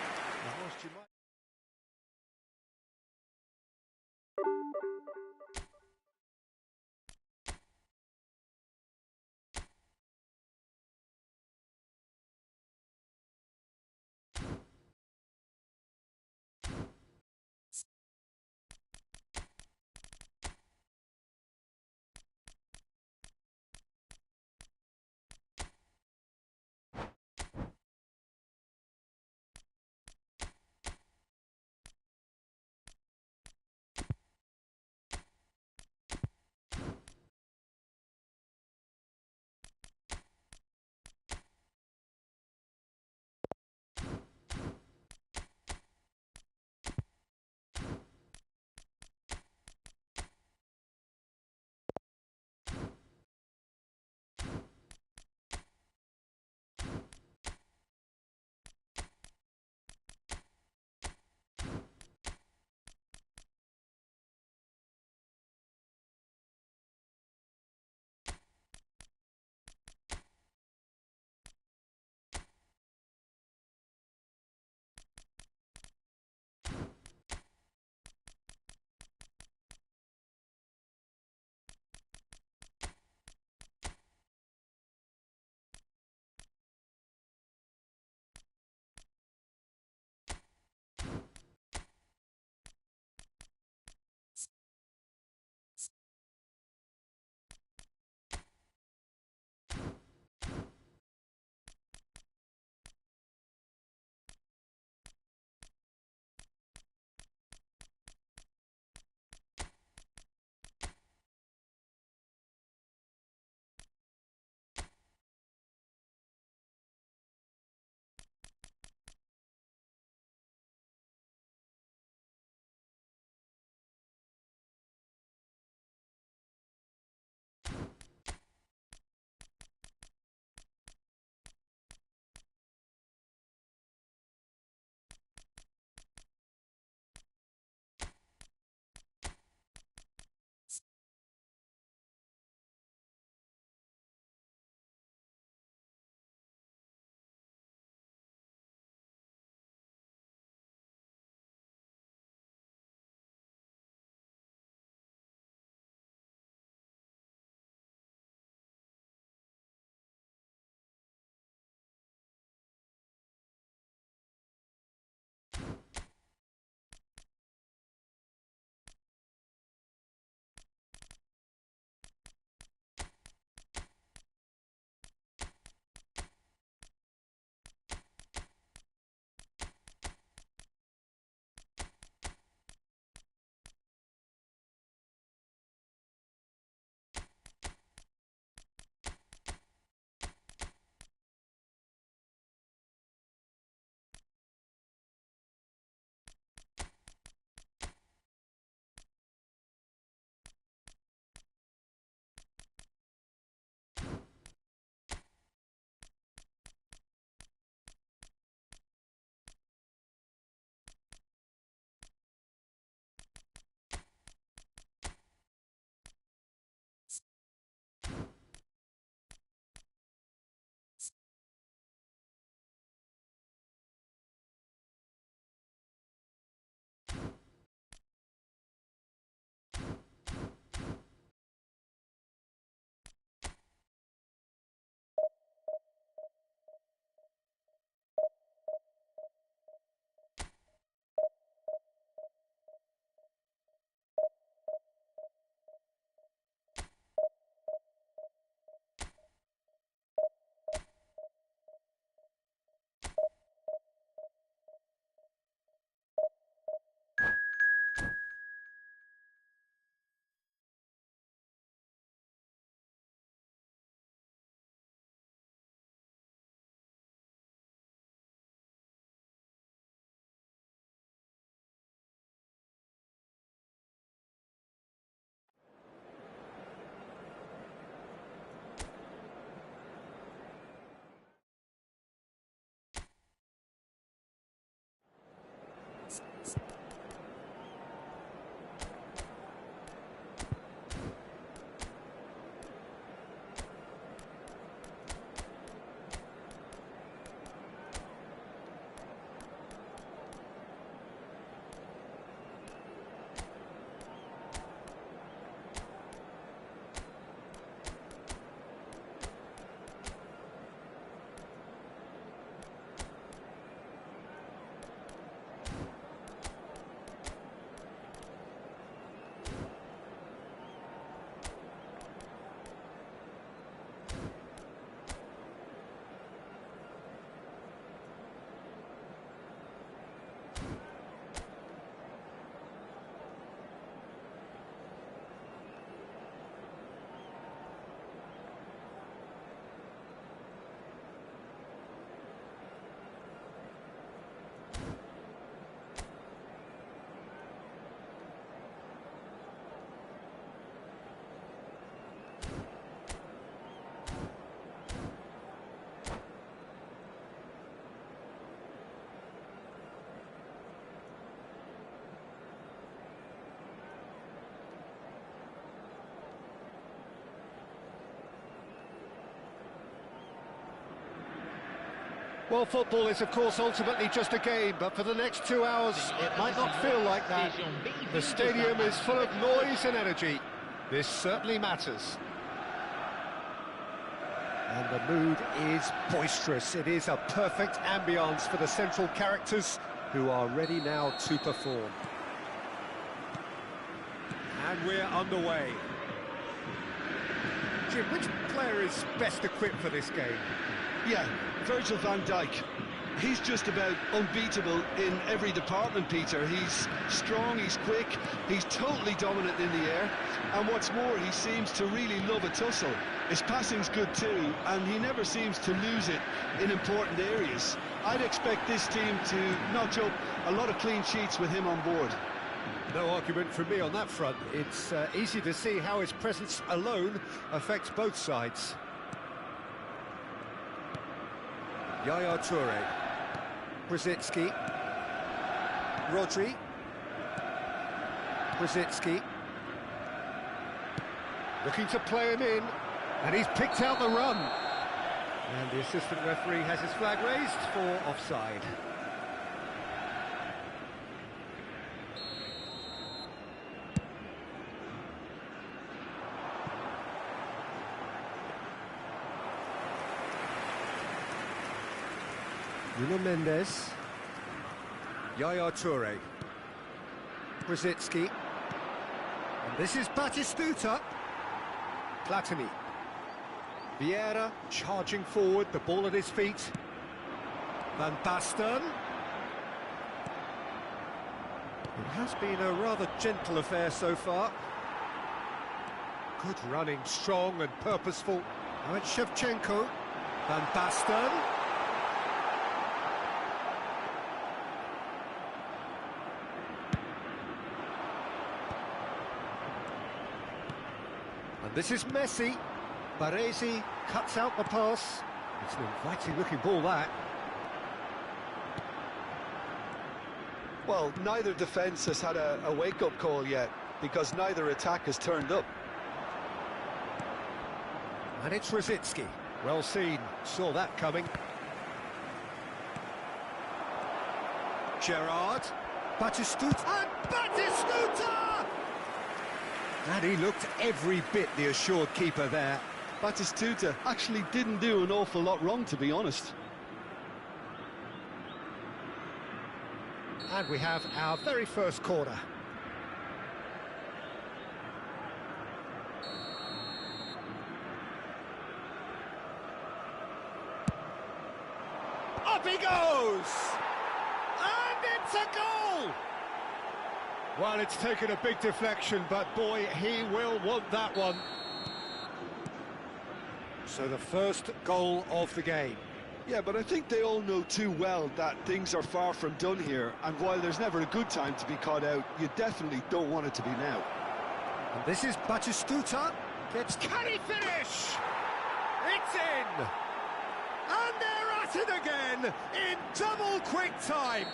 Well, football is, of course, ultimately just a game, but for the next 2 hours, it might not feel like that. The stadium is full of noise and energy. This certainly matters. And the mood is boisterous. It is a perfect ambience for the central characters who are ready now to perform. And we're underway. Jim, which player is best equipped for this game? Yeah, Virgil van Dijk. He's just about unbeatable in every department, Peter. He's strong, he's quick, he's totally dominant in the air, and what's more, he seems to really love a tussle. His passing's good too, and he never seems to lose it in important areas. I'd expect this team to notch up a lot of clean sheets with him on board. No argument from me on that front. It's easy to see how his presence alone affects both sides. Yaya Toure, Brzezinski, Rodri, Brzezinski, looking to play him in, and he's picked out the run. And the assistant referee has his flag raised for offside. Nuno Mendes, Yaya Toure, Brzezinski, and this is Batistuta, Platini, Vieira charging forward, the ball at his feet, Van Basten. It has been a rather gentle affair so far. Good running, strong and purposeful. Now it's Shevchenko, Van Basten. This is Messi. Baresi cuts out the pass. It's an inviting-looking ball, that. Well, neither defence has had a wake-up call yet, because neither attack has turned up. And it's Rositzky. Well seen. Saw that coming. Gerrard. Batistuta. And Batistuta! And he looked every bit the assured keeper there. Batistuta actually didn't do an awful lot wrong, to be honest. And we have our very first corner. Up he goes! And it's a goal! Well, it's taken a big deflection, but boy, he will want that one. So the first goal of the game. Yeah, but I think they all know too well that things are far from done here, and while there's never a good time to be caught out, you definitely don't want it to be now. And this is Batistuta. Can he finish? It's in! And they're at it again, in double quick time.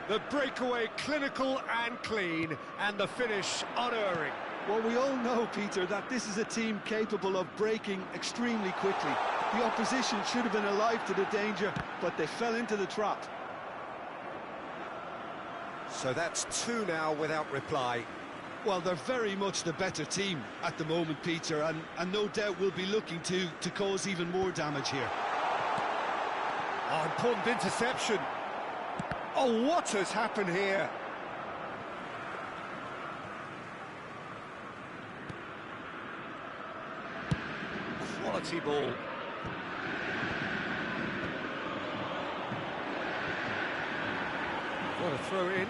The breakaway clinical and clean, and the finish unerring. Well, we all know, Peter, that this is a team capable of breaking extremely quickly. The opposition should have been alive to the danger, but they fell into the trap. So that's 2 now without reply. Well, they're very much the better team at the moment, Peter, and no doubt will be looking to cause even more damage here. Oh, important interception. Oh, what has happened here? Quality ball. What a throw in.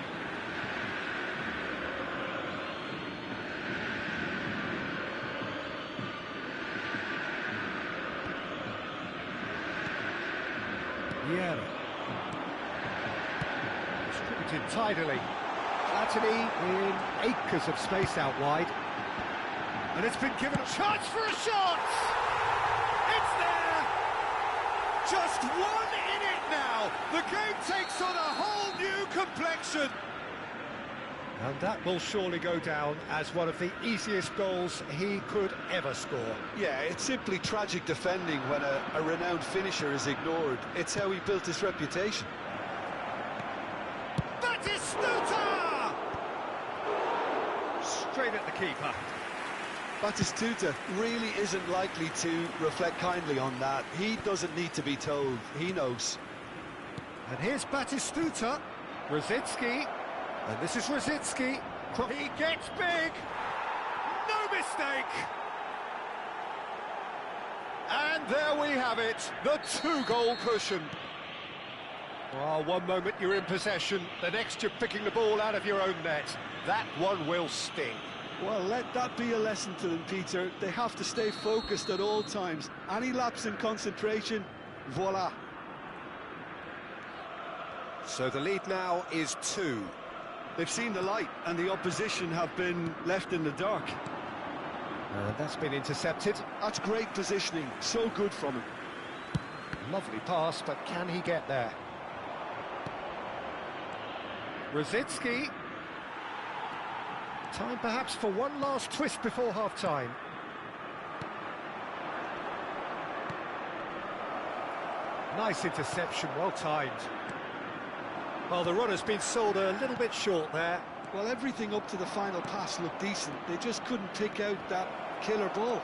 Vieira. Distributed tidily. Platini in acres of space out wide. And it's been given a chance for a shot! It's there! Just one in it now! The game takes on a whole new complexion! And that will surely go down as one of the easiest goals he could ever score. Yeah, it's simply tragic defending when a renowned finisher is ignored. It's how he built his reputation. Batistuta! Straight at the keeper. Batistuta really isn't likely to reflect kindly on that. He doesn't need to be told. He knows. And here's Batistuta. Rosicki. And this is Rosicki. He gets big. No mistake. And there we have it. The 2-goal cushion. Well, one moment you're in possession, the next you're picking the ball out of your own net. That one will sting. Well, let that be a lesson to them, Peter. They have to stay focused at all times. Any lapse in concentration, voila. So the lead now is 2. They've seen the light, and the opposition have been left in the dark. And that's been intercepted. That's great positioning. So good from him. Lovely pass, but can he get there? Rosicki. Time perhaps for one last twist before half-time. Nice interception, well timed. Well, the run has been sold a little bit short there. Well, everything up to the final pass looked decent. They just couldn't pick out that killer ball.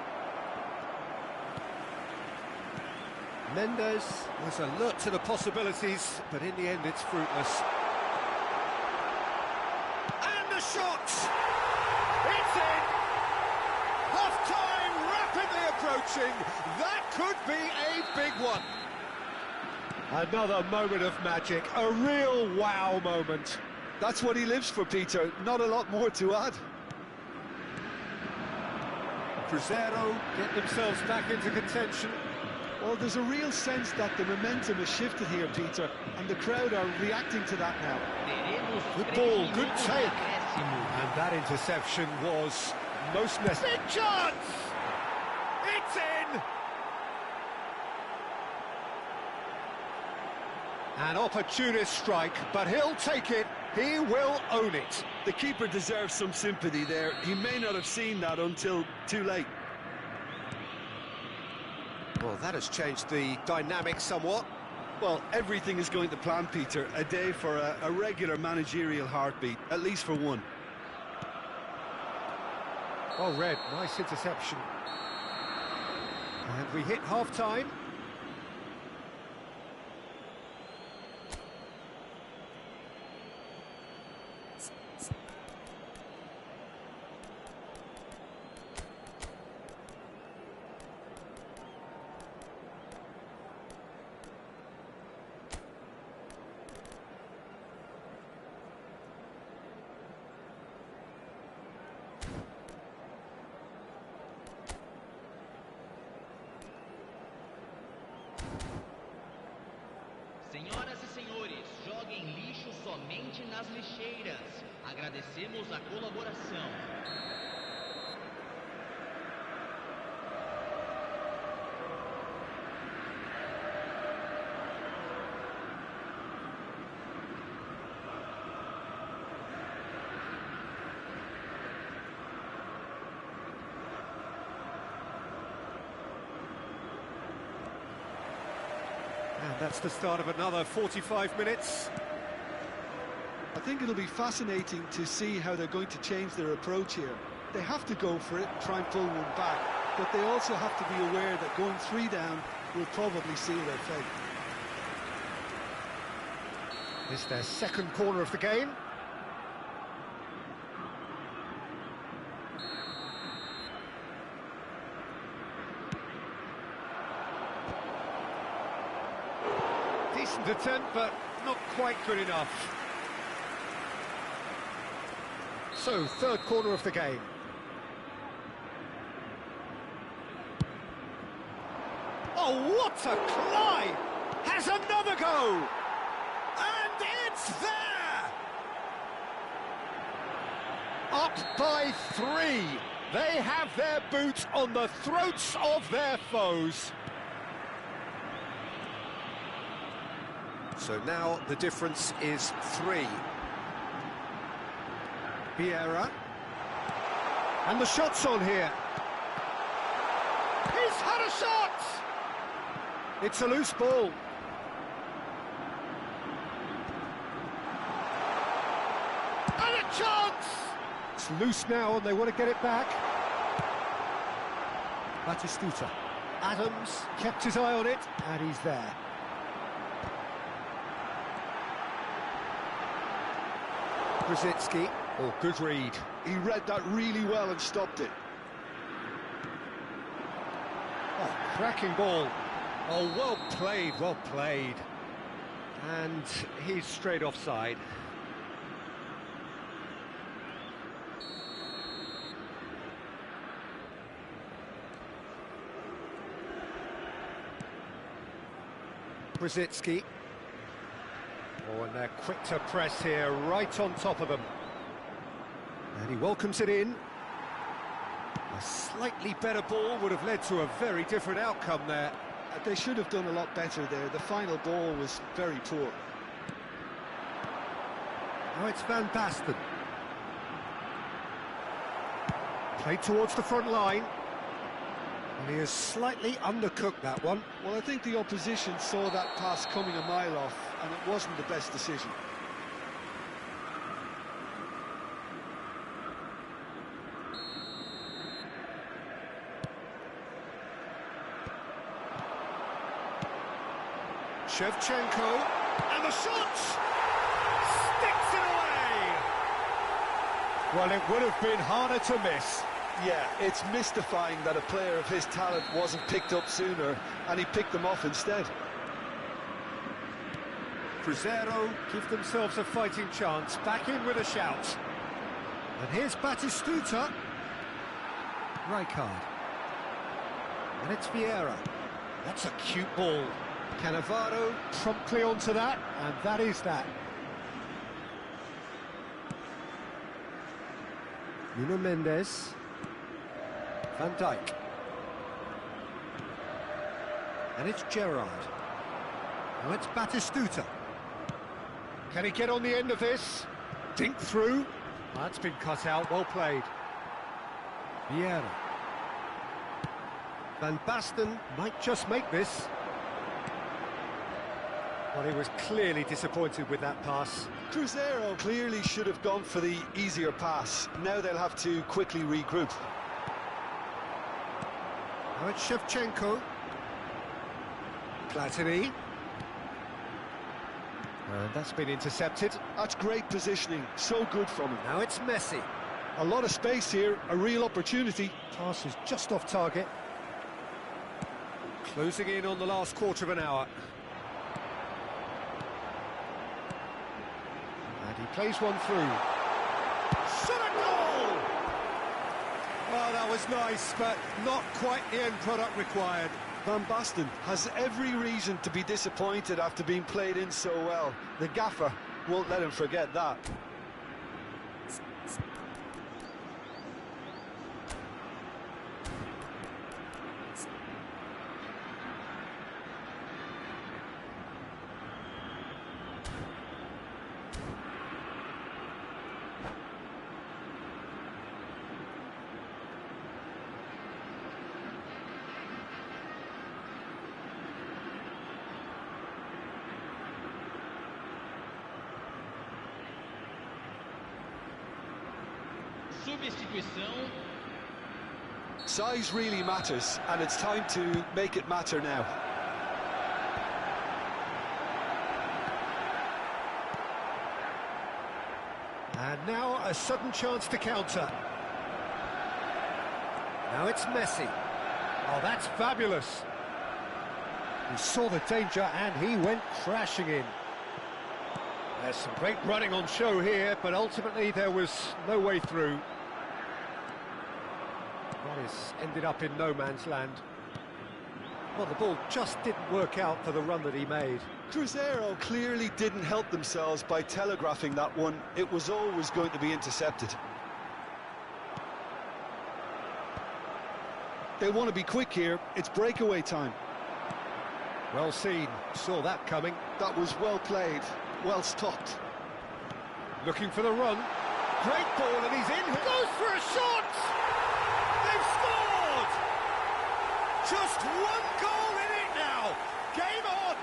Mendes was alert to the possibilities, but in the end it's fruitless. And the shot! It's in! Half-time rapidly approaching. That could be a big one. Another moment of magic, a real wow moment. That's what he lives for, Peter. Not a lot more to add. Crescer get themselves back into contention. Well, there's a real sense that the momentum has shifted here, Peter, and the crowd are reacting to that now. Good ball, good take. And that interception was most necessary. Big chance! It's in! An opportunist strike, but he'll take it. He will own it. The keeper deserves some sympathy there. He may not have seen that until too late. Well, that has changed the dynamic somewhat. Well, everything is going to plan, Peter. A day for a regular managerial heartbeat, at least for one. Well read, nice interception. And we hit half-time. Senhoras e senhores, joguem lixo somente nas lixeiras. Agradecemos a colaboração. And that's the start of another 45 minutes. I think it'll be fascinating to see how they're going to change their approach here. They have to go for it, try and pull one back, but they also have to be aware that going 3 down will probably seal their fate. This is their second corner of the game. Decent attempt, but not quite good enough. So, third corner of the game. Oh, what a climb! Has another go! And it's there! Up by 3. They have their boot on the throats of their foes. So now the difference is 3. Primera. And the shot's on here. He's had a shot! It's a loose ball. And a chance! It's loose now and they want to get it back. Batistuta. Adams kept his eye on it and he's there. Brzezinski. Oh, good read. He read that really well and stopped it. Oh, cracking ball. Oh, well played, well played. And he's straight offside. Brzezinski. Oh, and they're quick to press here, right on top of them. And he welcomes it in. A slightly better ball would have led to a very different outcome there. They should have done a lot better there. The final ball was very poor. Now it's Van Basten. Played towards the front line. And he has slightly undercooked that one. Well, I think the opposition saw that pass coming a mile off, and it wasn't the best decision. Shevchenko, and the shot! Sticks it away! Well, it would have been harder to miss. Yeah, it's mystifying that a player of his talent wasn't picked up sooner, and he picked them off instead. Crescer give themselves a fighting chance, back in with a shout. And here's Batistuta. Rijkaard. And it's Vieira. That's a cute ball. Cannavaro promptly onto that, and that is that. Nuno Mendes. Van Dijk. And it's Gerrard. Now it's Batistuta. Can he get on the end of this? Dink through. That's been cut out, well played. Vieira. Van Basten might just make this. Well, he was clearly disappointed with that pass. Crescer clearly should have gone for the easier pass. Now they'll have to quickly regroup. Now it's Shevchenko. Platini. And that's been intercepted. That's great positioning, so good from him. Now it's Messi. A lot of space here, a real opportunity. Pass is just off target. Closing in on the last quarter of an hour. And he plays one through. Shot a goal! Well, that was nice, but not quite the end product required. Van Basten has every reason to be disappointed after being played in so well. The gaffer won't let him forget that. Substituição. Size really matters, and it's time to make it matter now. And now a sudden chance to counter. Now it's Messi. Oh, that's fabulous. He saw the danger and he went crashing in. There's some great running on show here, but ultimately there was no way through. That is ended up in no man's land. Well, the ball just didn't work out for the run that he made. Crescer clearly didn't help themselves by telegraphing that one. It was always going to be intercepted. They want to be quick here. It's breakaway time. Well seen. Saw that coming. That was well played. Well stopped. Looking for the run. great ball, and he's in. Goes for a shot! They've scored! Just one goal in it now. Game on!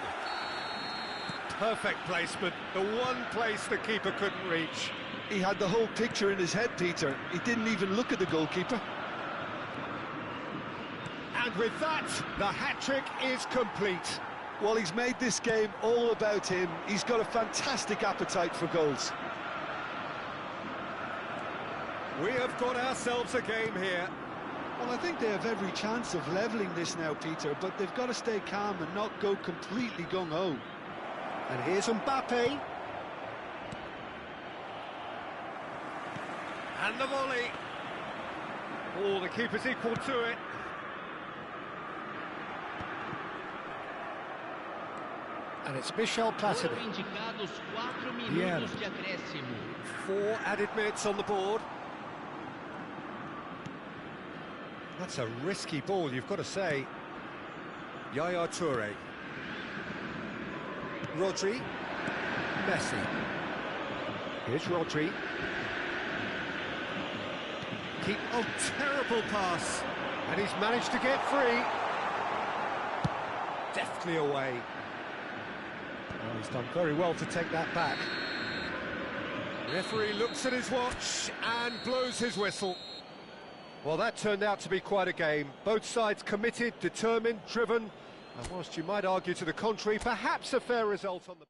Perfect placement, the one place the keeper couldn't reach. He had the whole picture in his head, Peter. He didn't even look at the goalkeeper. And with that, the hat-trick is complete. Well, he's made this game all about him. He's got a fantastic appetite for goals. We have got ourselves a game here. Well, I think they have every chance of levelling this now, Peter, but they've got to stay calm and not go completely gung-ho. And here's Mbappe. And the volley. Oh, the keeper's equal to it. And it's Michel Platini. Foram indicados 4 Yeah. minutos de acréscimo. 4 added minutes on the board. That's a risky ball, you've got to say. Yaya Toure. Rodri. Messi. Here's Rodri. Oh, terrible pass. And he's managed to get free. Deftly away. Oh, he's done very well to take that back. Referee looks at his watch and blows his whistle. Well, that turned out to be quite a game. Both sides committed, determined, driven, and whilst you might argue to the contrary, perhaps a fair result on the...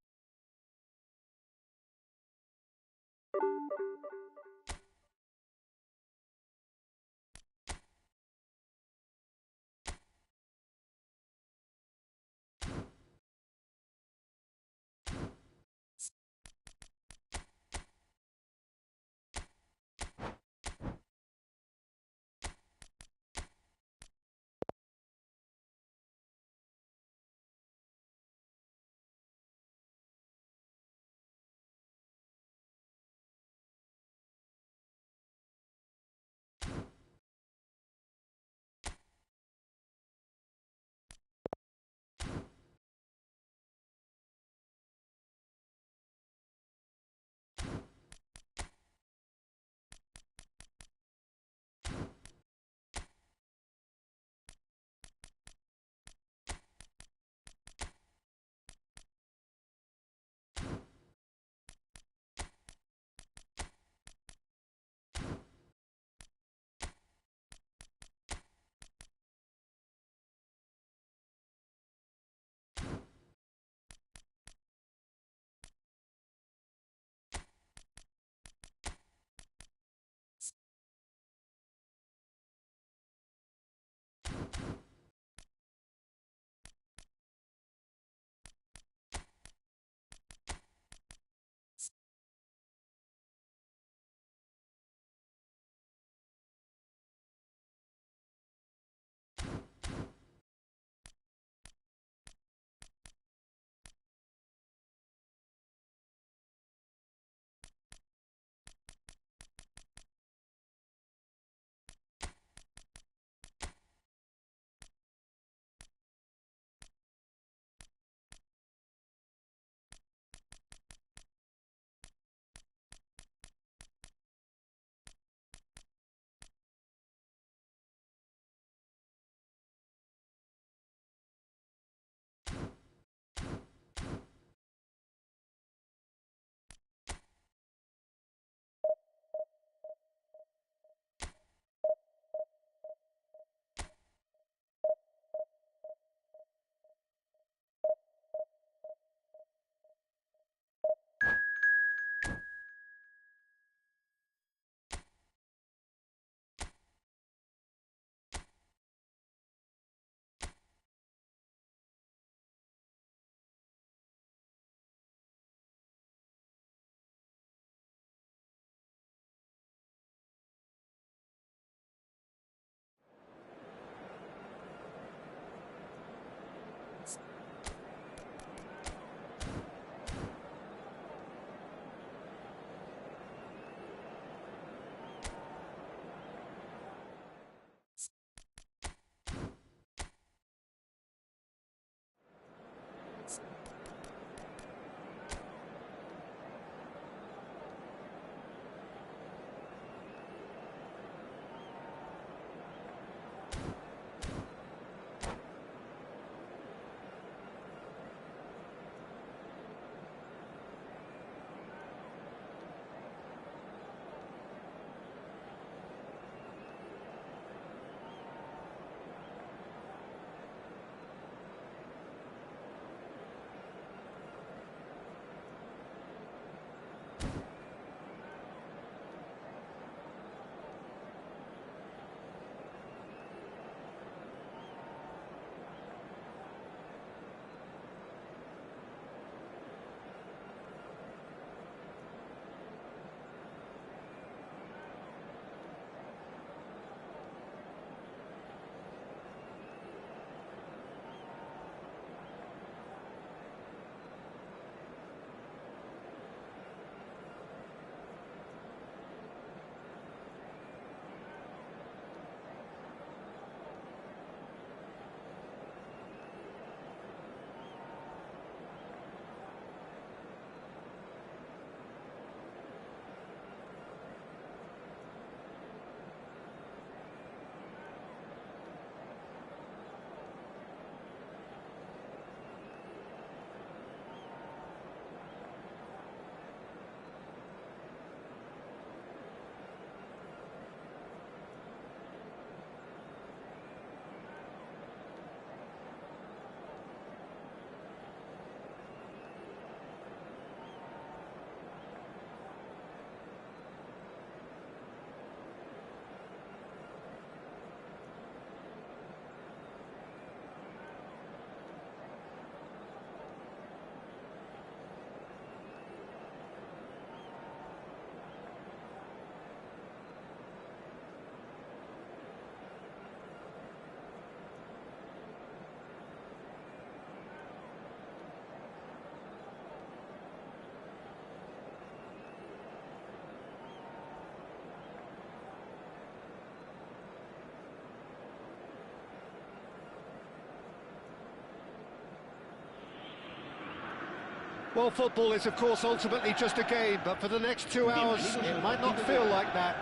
Well, football is, of course, ultimately just a game, but for the next 2 hours, it might not feel like that.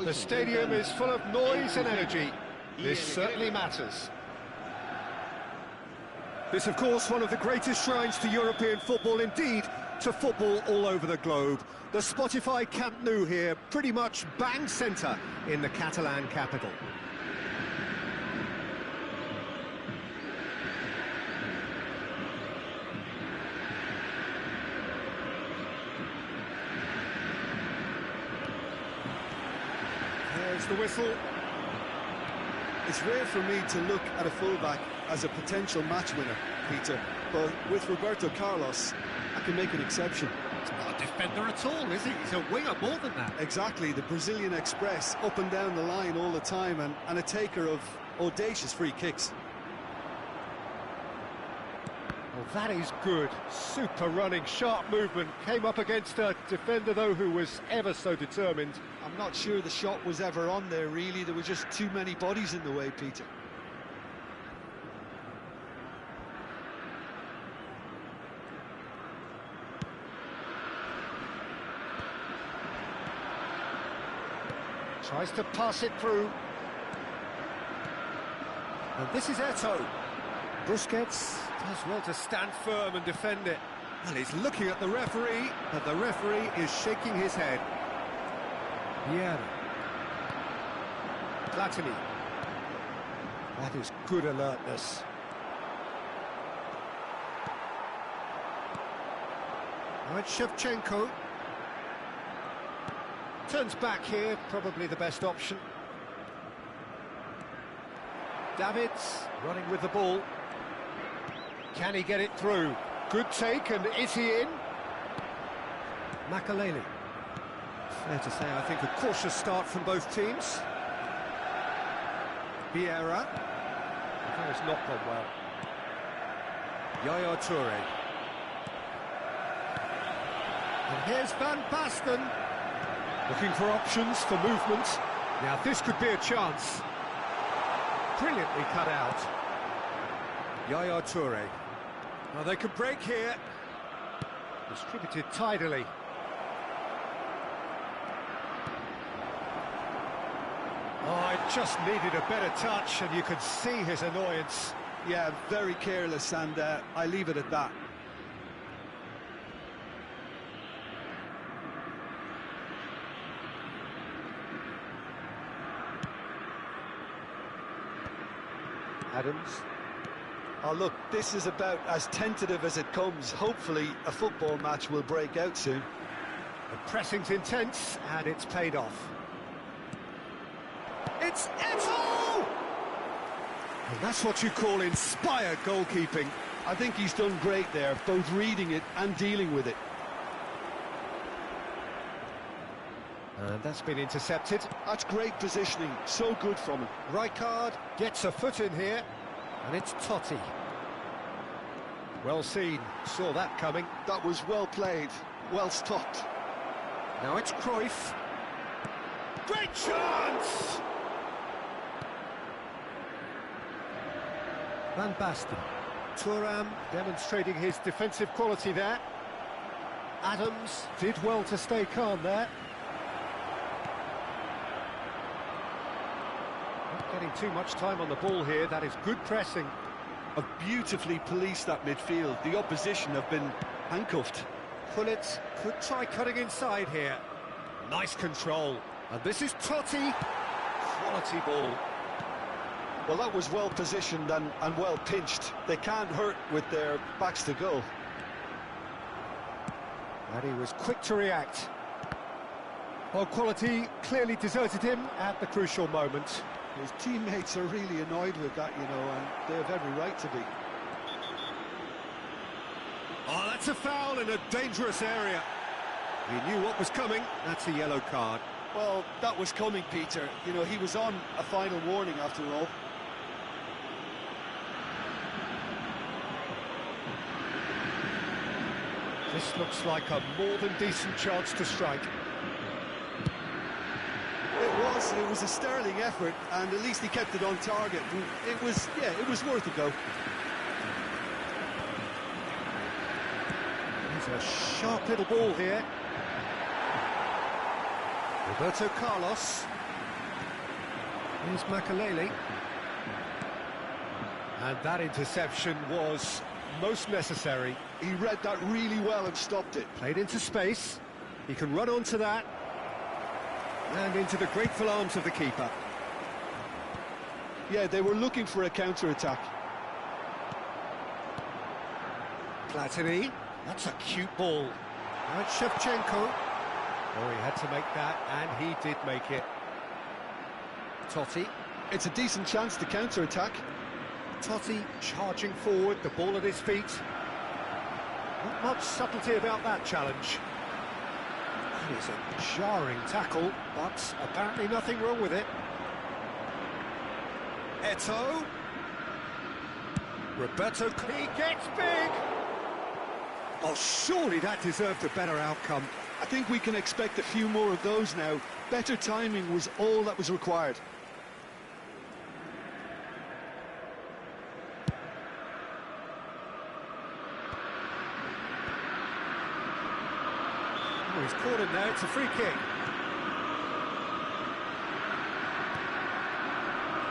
The stadium is full of noise and energy. This certainly matters. This, of course, one of the greatest shrines to European football, indeed, to football all over the globe. The Spotify Camp Nou here, pretty much bang centre in the Catalan capital. There's the whistle. It's rare for me to look at a fullback as a potential match winner, Peter, but with Roberto Carlos, I can make an exception. He's not a defender at all, is he? He's a winger more than that. Exactly, the Brazilian Express, up and down the line all the time, and a taker of audacious free kicks. Well, that is good. Super running, sharp movement. Came up against a defender, though, who was ever so determined. I'm not sure the shot was ever on there, really. There were just too many bodies in the way, Peter. Tries to pass it through. And this is Eto'o. Busquets does well to stand firm and defend it. And he's looking at the referee, but the referee is shaking his head. Primera. Platini. That is good alertness. Right, Shevchenko. Turns back here, probably the best option. Davids running with the ball. Can he get it through? Good take, and is he in? Makaleli. Fair to say, I think, a cautious start from both teams. Vieira. That has not gone well. Yaya Toure. And here's Van Basten. Looking for options for movement. Now this could be a chance. Brilliantly cut out. Yaya Toure. Now they could break here. Distributed tidily. Oh, it just needed a better touch, and you could see his annoyance. Yeah, very careless, and I leave it at that. Adams. Oh, look, this is about as tentative as it comes. Hopefully, a football match will break out soon. The pressing's intense, and it's paid off. It's Eto'o! And that's what you call inspired goalkeeping. I think he's done great there, both reading it and dealing with it. And that's been intercepted. That's great positioning, so good from him. Rijkaard gets a foot in here, and it's Totti. Well seen, saw that coming. That was well played, well stopped. Now it's Cruyff. Great chance! Van Basten. Thuram demonstrating his defensive quality there. Adams did well to stay calm there. Not getting too much time on the ball here, that is good pressing. Have beautifully policed that midfield. The opposition have been handcuffed. Pullet could try cutting inside here. Nice control. And this is Totti. Quality ball. Well, that was well positioned and well pinched. They can't hurt with their backs to goal. And he was quick to react. Well, quality clearly deserted him at the crucial moment. His teammates are really annoyed with that, you know, and they have every right to be. Oh, that's a foul in a dangerous area. He knew what was coming. That's a yellow card. Well, that was coming, Peter. You know, he was on a final warning after all. This looks like a more than decent chance to strike. It was a sterling effort, and at least he kept it on target. It was worth a go. This is a sharp little ball here. Roberto Carlos. Here's Makalele. And that interception was most necessary. He read that really well and stopped it. Played into space. He can run onto that. And into the grateful arms of the keeper. Yeah, they were looking for a counter-attack. Platini. That's a cute ball. And Shevchenko. Oh, he had to make that, and he did make it. Totti. It's a decent chance to counter-attack. Totti charging forward, the ball at his feet. Not much subtlety about that challenge. That is a jarring tackle, but apparently nothing wrong with it. Eto'o. Roberto, he gets big! Oh, surely that deserved a better outcome. I think we can expect a few more of those now. Better timing was all that was required. Oh, he's caught him there, it's a free kick.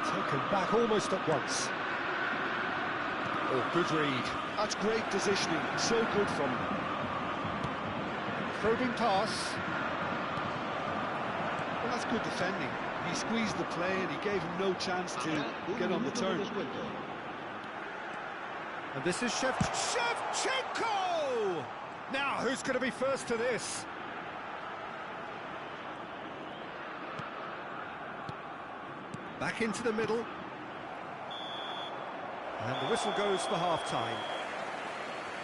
Taken back almost at once. Oh, good read. That's great positioning, so good from him. Probing pass. Well, that's good defending. He squeezed the play and he gave him no chance to get on the turn. And this is Shevchenko! Now, who's going to be first to this? Back into the middle. And the whistle goes for half-time.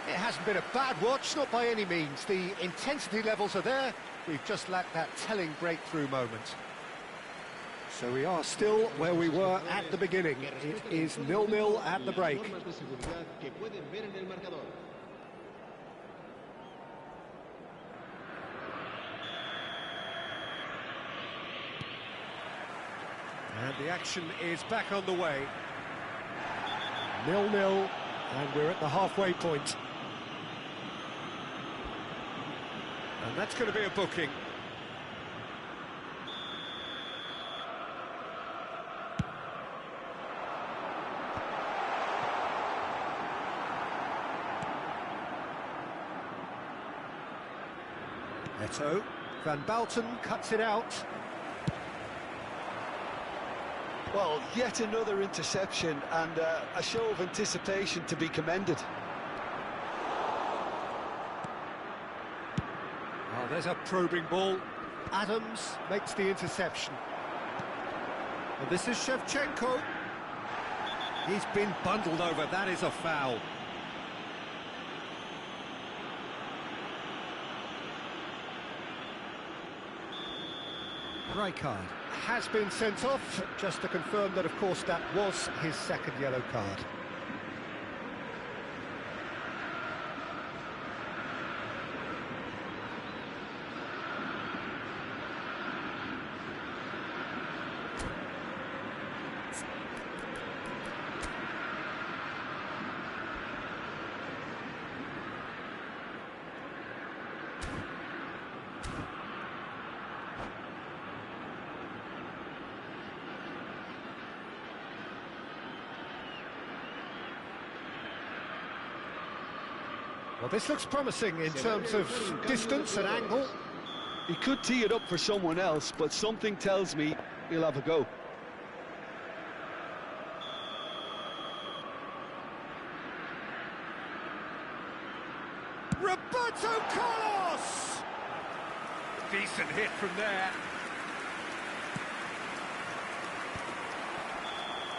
It hasn't been a bad watch, not by any means. The intensity levels are there. We've just lacked that telling breakthrough moment. So we are still where we were at the beginning. It is 0-0 at the break. And the action is back on the way. 0-0, and we're at the halfway point. And that's going to be a booking. Eto'o. Van Balten cuts it out. Well, yet another interception and a show of anticipation to be commended. Oh, there's a probing ball. Adams makes the interception. And this is Shevchenko. He's been bundled over. That is a foul. Rijkaard has been sent off, just to confirm that, of course, that was his second yellow card. Well, this looks promising in terms of distance and angle. He could tee it up for someone else, but something tells me he'll have a go. Roberto Carlos! Decent hit from there.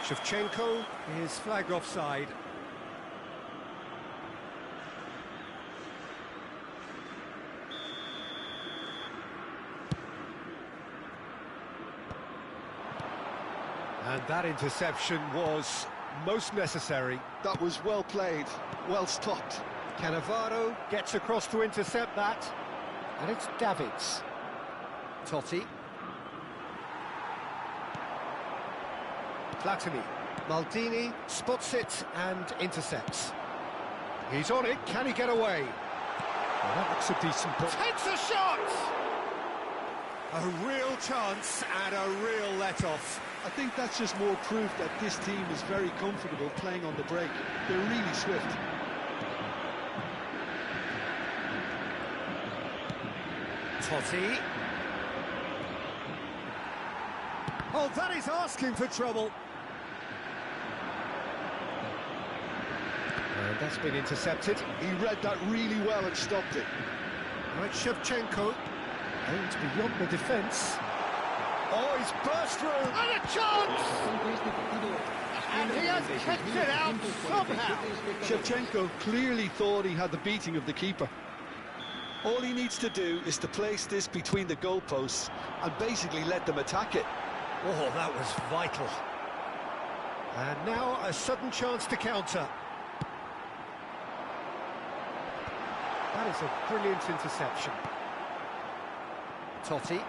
Shevchenko is flagged offside. And that interception was most necessary. That was well played, well stopped. Cannavaro gets across to intercept that. And it's Davids. Totti. Platini. Maldini spots it and intercepts. He's on it, can he get away? Well, that looks a decent ball. Takes a shot! A real chance and a real let-off. I think that's just more proof that this team is very comfortable playing on the break. They're really swift. Totti. Oh, that is asking for trouble. And that's been intercepted. He read that really well and stopped it. Right, Shevchenko. Aimed beyond the defence. Oh, he's burst through. And a chance! And he has kicked it out somehow. Shevchenko clearly thought he had the beating of the keeper. All he needs to do is to place this between the goalposts and basically let them attack it. Oh, that was vital. And now a sudden chance to counter. That is a brilliant interception. Totti.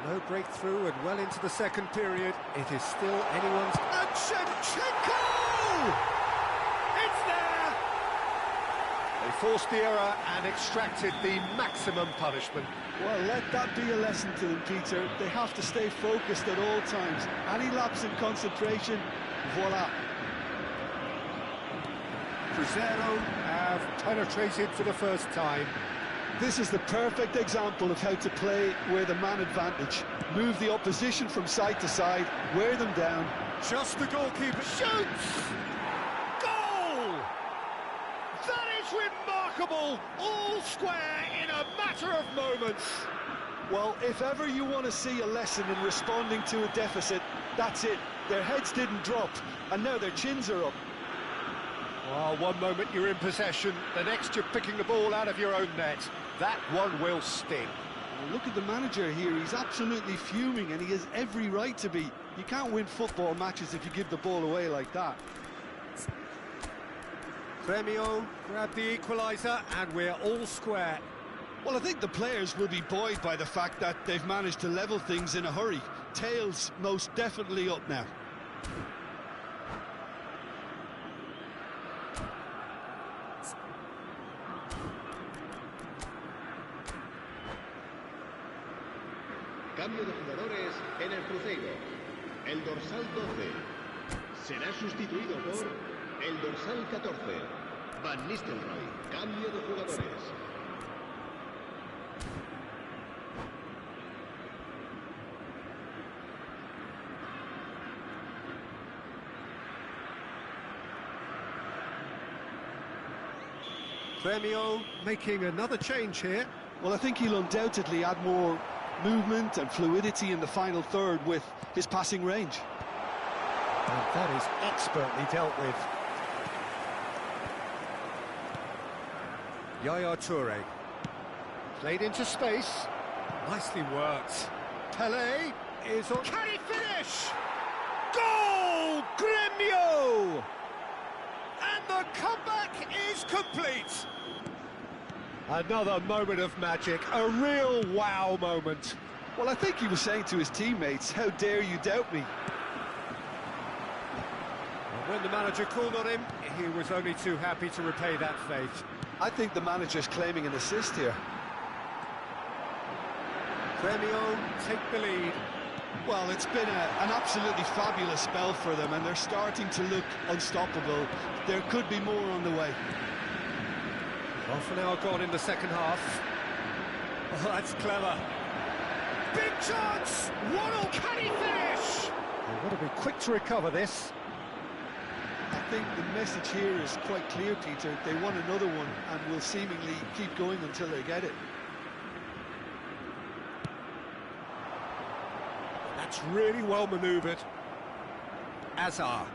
No breakthrough and well into the second period. It is still anyone's... And Shevchenko! It's there! They forced the error and extracted the maximum punishment. Well, let that be a lesson to them, Peter. They have to stay focused at all times. Any lapse in concentration, voila. Crescer have penetrated for the first time. This is the perfect example of how to play with a man advantage. Move the opposition from side to side, wear them down. Just the goalkeeper shoots! Goal! That is remarkable! All square in a matter of moments. Well, if ever you want to see a lesson in responding to a deficit, that's it. Their heads didn't drop, and now their chins are up. Well, one moment you're in possession, the next you're picking the ball out of your own net. That one will sting. Well, look at the manager here. He's absolutely fuming, and he has every right to be. You can't win football matches if you give the ball away like that. Premio grabbed the equaliser, and we're all square. Well, I think the players will be buoyed by the fact that they've managed to level things in a hurry. Tails most definitely up now. Cambio de jugadores en el Cruzeiro. El dorsal 12 será sustituido por el dorsal 14. Van Nistelrooy. Cambio de jugadores. Premio making another change here. Well, I think he'll undoubtedly add more movement and fluidity in the final third with his passing range. And that is expertly dealt with. Yaya Toure. Played into space. Nicely worked. Pelé is on... Can he finish? Goal! Gremio! And the comeback is complete. Another moment of magic, a real wow moment. Well, I think he was saying to his teammates, how dare you doubt me? And when the manager called on him, he was only too happy to repay that faith. I think the manager's claiming an assist here. Premio take the lead. Well, it's been an absolutely fabulous spell for them, and they're starting to look unstoppable. There could be more on the way. Half an hour gone in the second half. Oh, that's clever. Big chance! 1-0, can he finish? They've got to be quick to recover this. I think the message here is quite clear, Peter. They want another one and will seemingly keep going until they get it. That's really well manoeuvred. Hazard.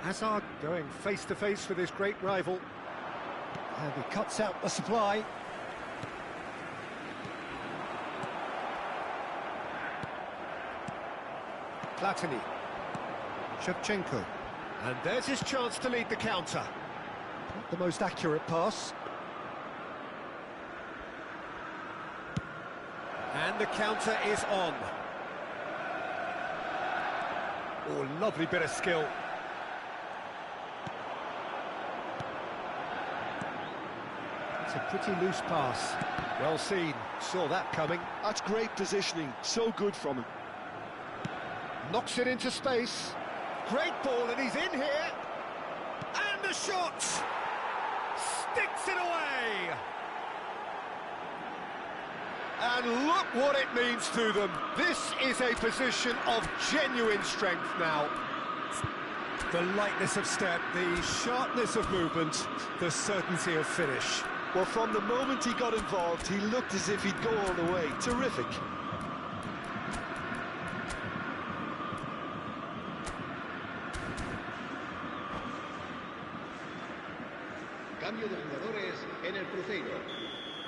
Hazard going face-to-face with his great rival. And he cuts out the supply. Platini. Shevchenko. And there's his chance to lead the counter. Not the most accurate pass. And the counter is on. Oh, lovely bit of skill. It's a pretty loose pass. Well seen, saw that coming. That's great positioning, so good from him. Knocks it into space. Great ball, and he's in here. And the shot! Sticks it away! And look what it means to them. This is a position of genuine strength now. The lightness of step, the sharpness of movement, the certainty of finish. Well, from the moment he got involved, he looked as if he'd go all the way. Terrific. Cambio de jugadores en el cruceiro.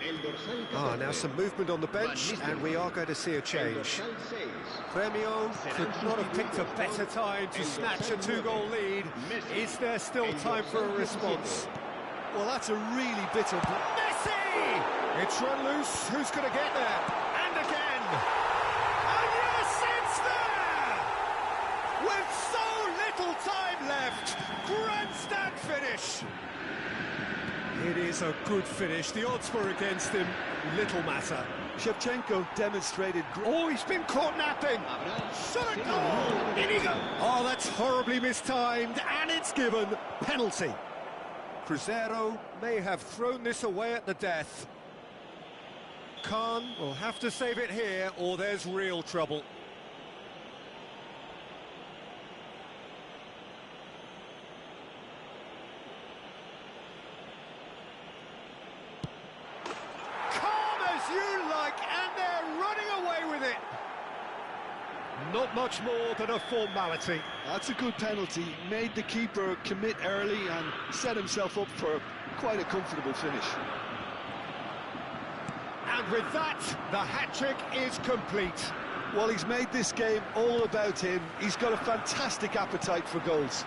El dorsal 14. Now some movement on the bench, and we are going to see a change. Fabio Could not have picked a better time to snatch a two-goal lead. Is there still time for a response? Well, that's a really bitter blow. Messi! It's run loose. Who's going to get there? And again! And yes, it's there! With so little time left, grandstand finish. It is a good finish. The odds were against him. Little matter. Shevchenko demonstrated... Oh, he's been caught napping. Shot a goal! In he goes. Oh, that's horribly mistimed, and it's given. Penalty. Cruzeiro may have thrown this away at the death. Khan will have to save it here, or there's real trouble. You like, and they're running away with it. Not much more than a formality. That's a good penalty. Made the keeper commit early and set himself up for quite a comfortable finish. And with that, the hat-trick is complete. Well, he's made this game all about him. He's got a fantastic appetite for goals.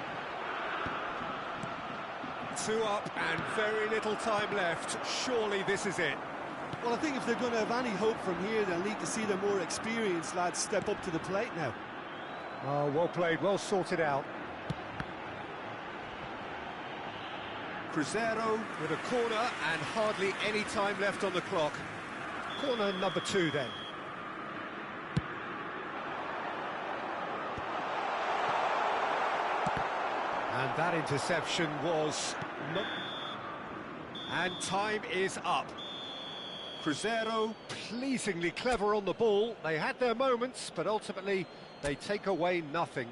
2 up and very little time left. Surely this is it. Well, I think if they're going to have any hope from here, they'll need to see the more experienced lads step up to the plate now. Oh, well played, well sorted out. Cruzeiro with a corner and hardly any time left on the clock. Corner number 2 then. And that interception was not... And time is up. Cruzeiro pleasingly clever on the ball. They had their moments, but ultimately they take away nothing.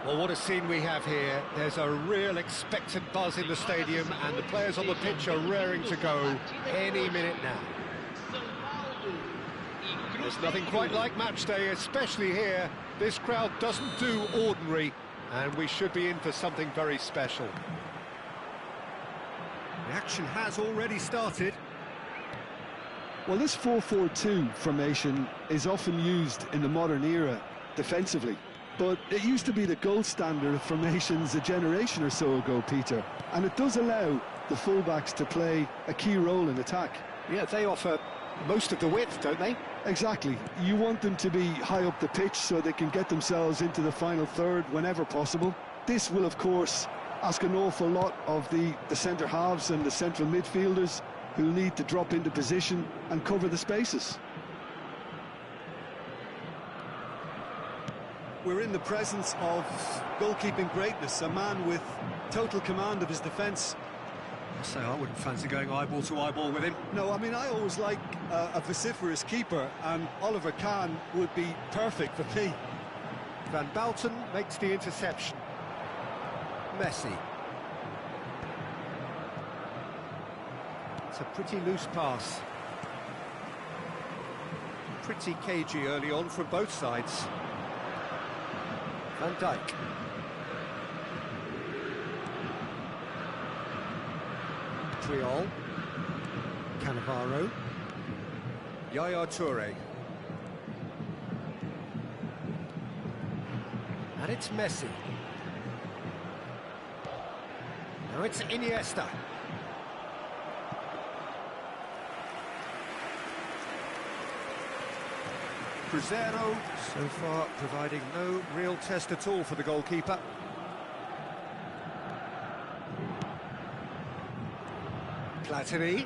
Well, what a scene we have here. There's a real expectant buzz in the stadium, and the players on the pitch are raring to go any minute now. There's nothing quite like match day, especially here. This crowd doesn't do ordinary, and we should be in for something very special. The action has already started. Well, this 4-4-2 formation is often used in the modern era defensively, but it used to be the gold standard of formations a generation or so ago, Peter, and it does allow the fullbacks to play a key role in attack. Yeah, they offer most of the width, don't they? Exactly. You want them to be high up the pitch so they can get themselves into the final third whenever possible. This will, of course, ask an awful lot of the centre halves and the central midfielders, who'll need to drop into position and cover the spaces. We're in the presence of goalkeeping greatness, a man with total command of his defence. I say I wouldn't fancy going eyeball to eyeball with him. No, I mean, I always like a vociferous keeper, and Oliver Kahn would be perfect for me. Van Balten makes the interception. Messi. It's a pretty loose pass. Pretty cagey early on from both sides. Van Dijk. Triol. Cannavaro. Yaya Toure. And it's Messi. Now it's Iniesta. Crescer, so far providing no real test at all for the goalkeeper. Platini.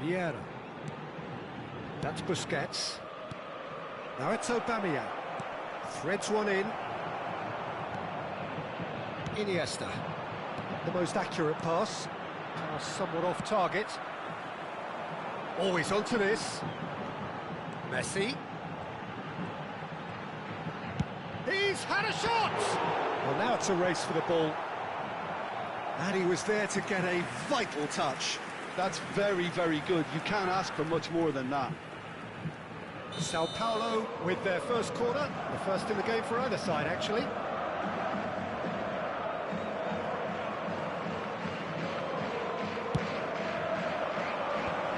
Vieira. That's Busquets. Now it's Aubameyang. Threads one in. Iniesta. The most accurate pass. Pass somewhat off target. Always onto this. Messi. He's had a shot! Well, now it's a race for the ball. And he was there to get a vital touch. That's very, very good. You can't ask for much more than that. Sao Paulo with their first corner, the first in the game for either side, actually.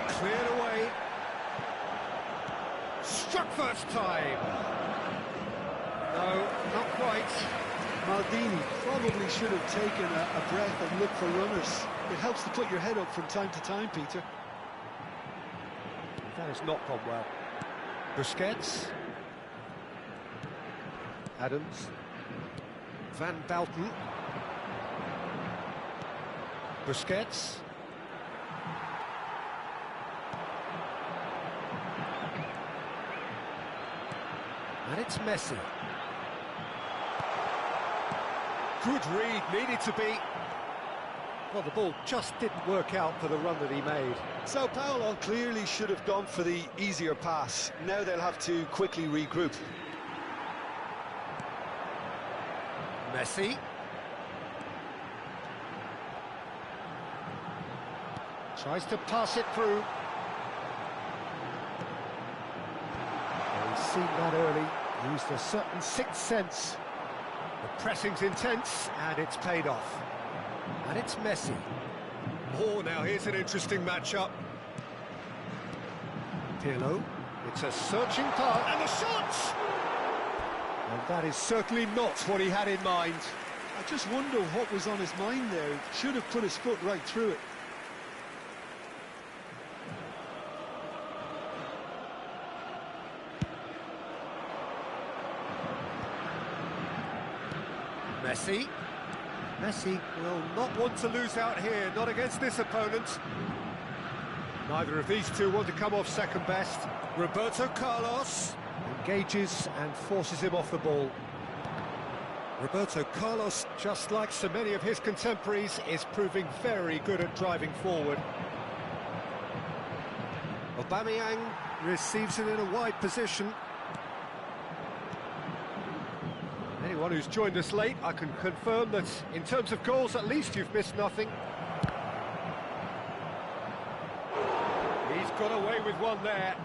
Cleared away. Struck first time. No, not quite. Maldini probably should have taken a breath and looked for runners. It helps to put your head up from time to time, Peter. That has not gone well. Busquets. Adams. Van Belten. Busquets. And it's Messi. Good read, needed to be. Well, the ball just didn't work out for the run that he made. Sao Paulo clearly should have gone for the easier pass. Now they'll have to quickly regroup. Messi. Tries to pass it through. Well, he's seen that early. Used a certain sixth sense. The pressing's intense, and it's paid off. And it's Messi. Oh, now here's an interesting matchup. Pirlo. It's a searching pass, and the shot! And that is certainly not what he had in mind. I just wonder what was on his mind there. He should have put his foot right through it. Messi. Messi will not want to lose out here, not against this opponent. Neither of these two want to come off second best. Roberto Carlos engages and forces him off the ball. Roberto Carlos, just like so many of his contemporaries, is proving very good at driving forward. Aubameyang receives it in a wide position. Anyone who's joined us late, I can confirm that in terms of goals, at least you've missed nothing. He's got away with one there.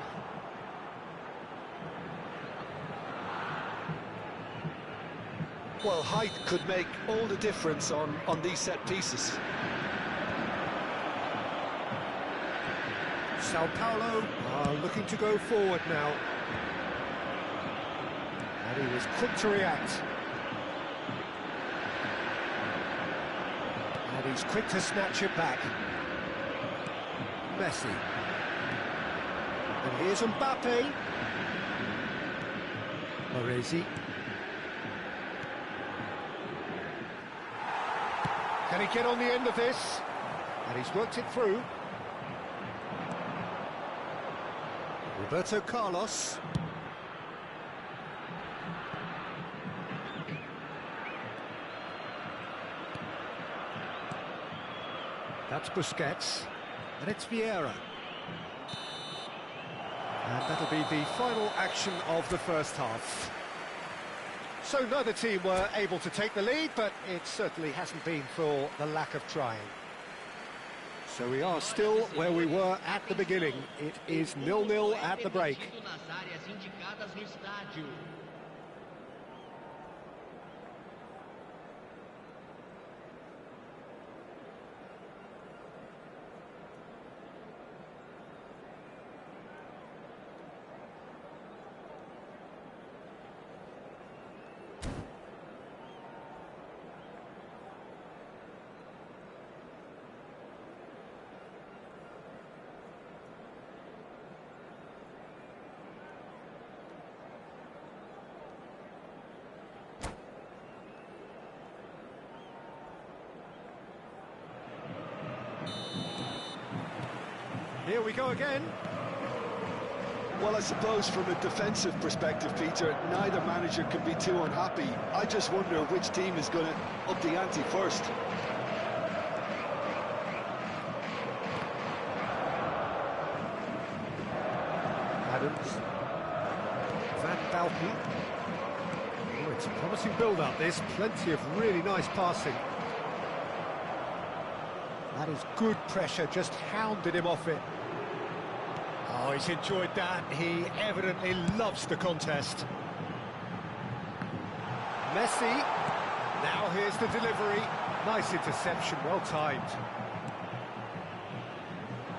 Well, height could make all the difference on these set pieces. Sao Paulo are looking to go forward now. And he was quick to react. And he's quick to snatch it back. Messi. And here's Mbappe. Moresi. Can he get on the end of this? And he's worked it through. Roberto Carlos. That's Busquets. And it's Vieira. And that'll be the final action of the first half. So neither team were able to take the lead, but it certainly hasn't been for the lack of trying. So we are still where we were at the beginning. It is 0-0 at the break. Here we go again. Well, I suppose from a defensive perspective, Peter, neither manager can be too unhappy. I just wonder which team is going to up the ante first. Adams. Van Belten. Oh, it's a promising build-up, this. Plenty of really nice passing. That is good pressure, just hounded him off it. Oh, he's enjoyed that. He evidently loves the contest. Messi. Now here's the delivery. Nice interception, well timed.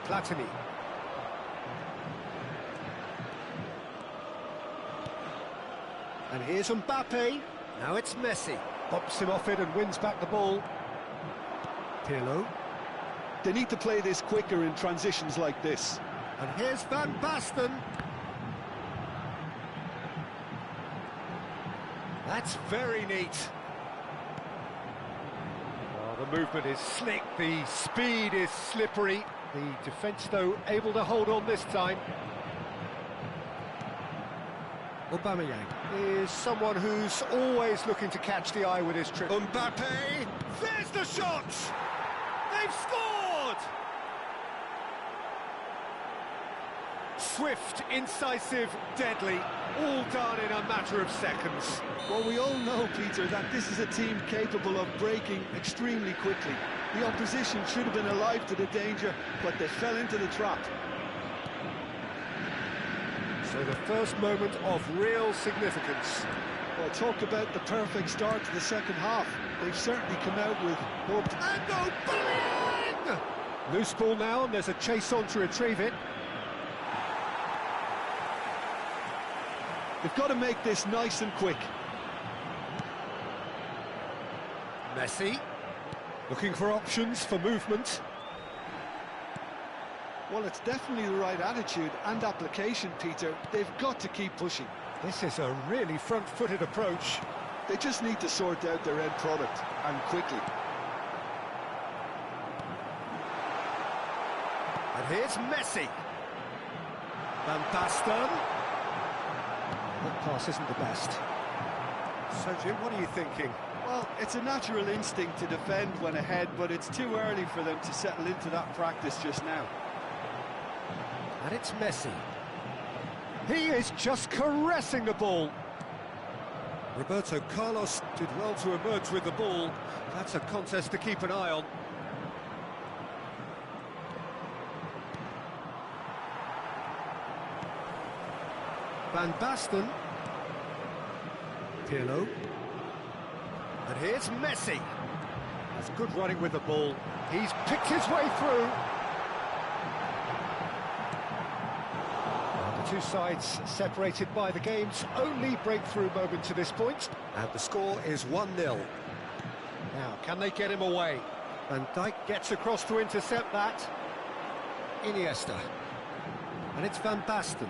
Platini. And here's Mbappe. Now it's Messi. Bops him off it and wins back the ball. Pirlo. They need to play this quicker in transitions like this. And here's Van Basten. That's very neat. Oh, the movement is slick, the speed is slippery. The defence, though, able to hold on this time. Aubameyang is someone who's always looking to catch the eye with his trip. Mbappe, there's the shot! They've scored! Swift, incisive, deadly, all done in a matter of seconds. Well, we all know, Peter, that this is a team capable of breaking extremely quickly. The opposition should have been alive to the danger, but they fell into the trap. So the first moment of real significance. Well, talk about the perfect start to the second half. They've certainly come out with more... And Aubameyang! Loose ball now, and there's a chase on to retrieve it. They've got to make this nice and quick. Messi, looking for options for movement. Well, it's definitely the right attitude and application, Peter. They've got to keep pushing. This is a really front-footed approach. They just need to sort out their end product, and quickly. And here's Messi. Van Basten. That pass isn't the best. So, Jim, what are you thinking? Well, it's a natural instinct to defend when ahead, but it's too early for them to settle into that practice just now. And it's Messi. He is just caressing the ball. Roberto Carlos did well to emerge with the ball. That's a contest to keep an eye on. Van Basten. Pirlo. And here's Messi. That's good running with the ball. He's picked his way through. Well, the two sides separated by the game's only breakthrough moment to this point. And the score is 1-0. Now, can they get him away? Van Dijk gets across to intercept that. Iniesta. And it's Van Basten.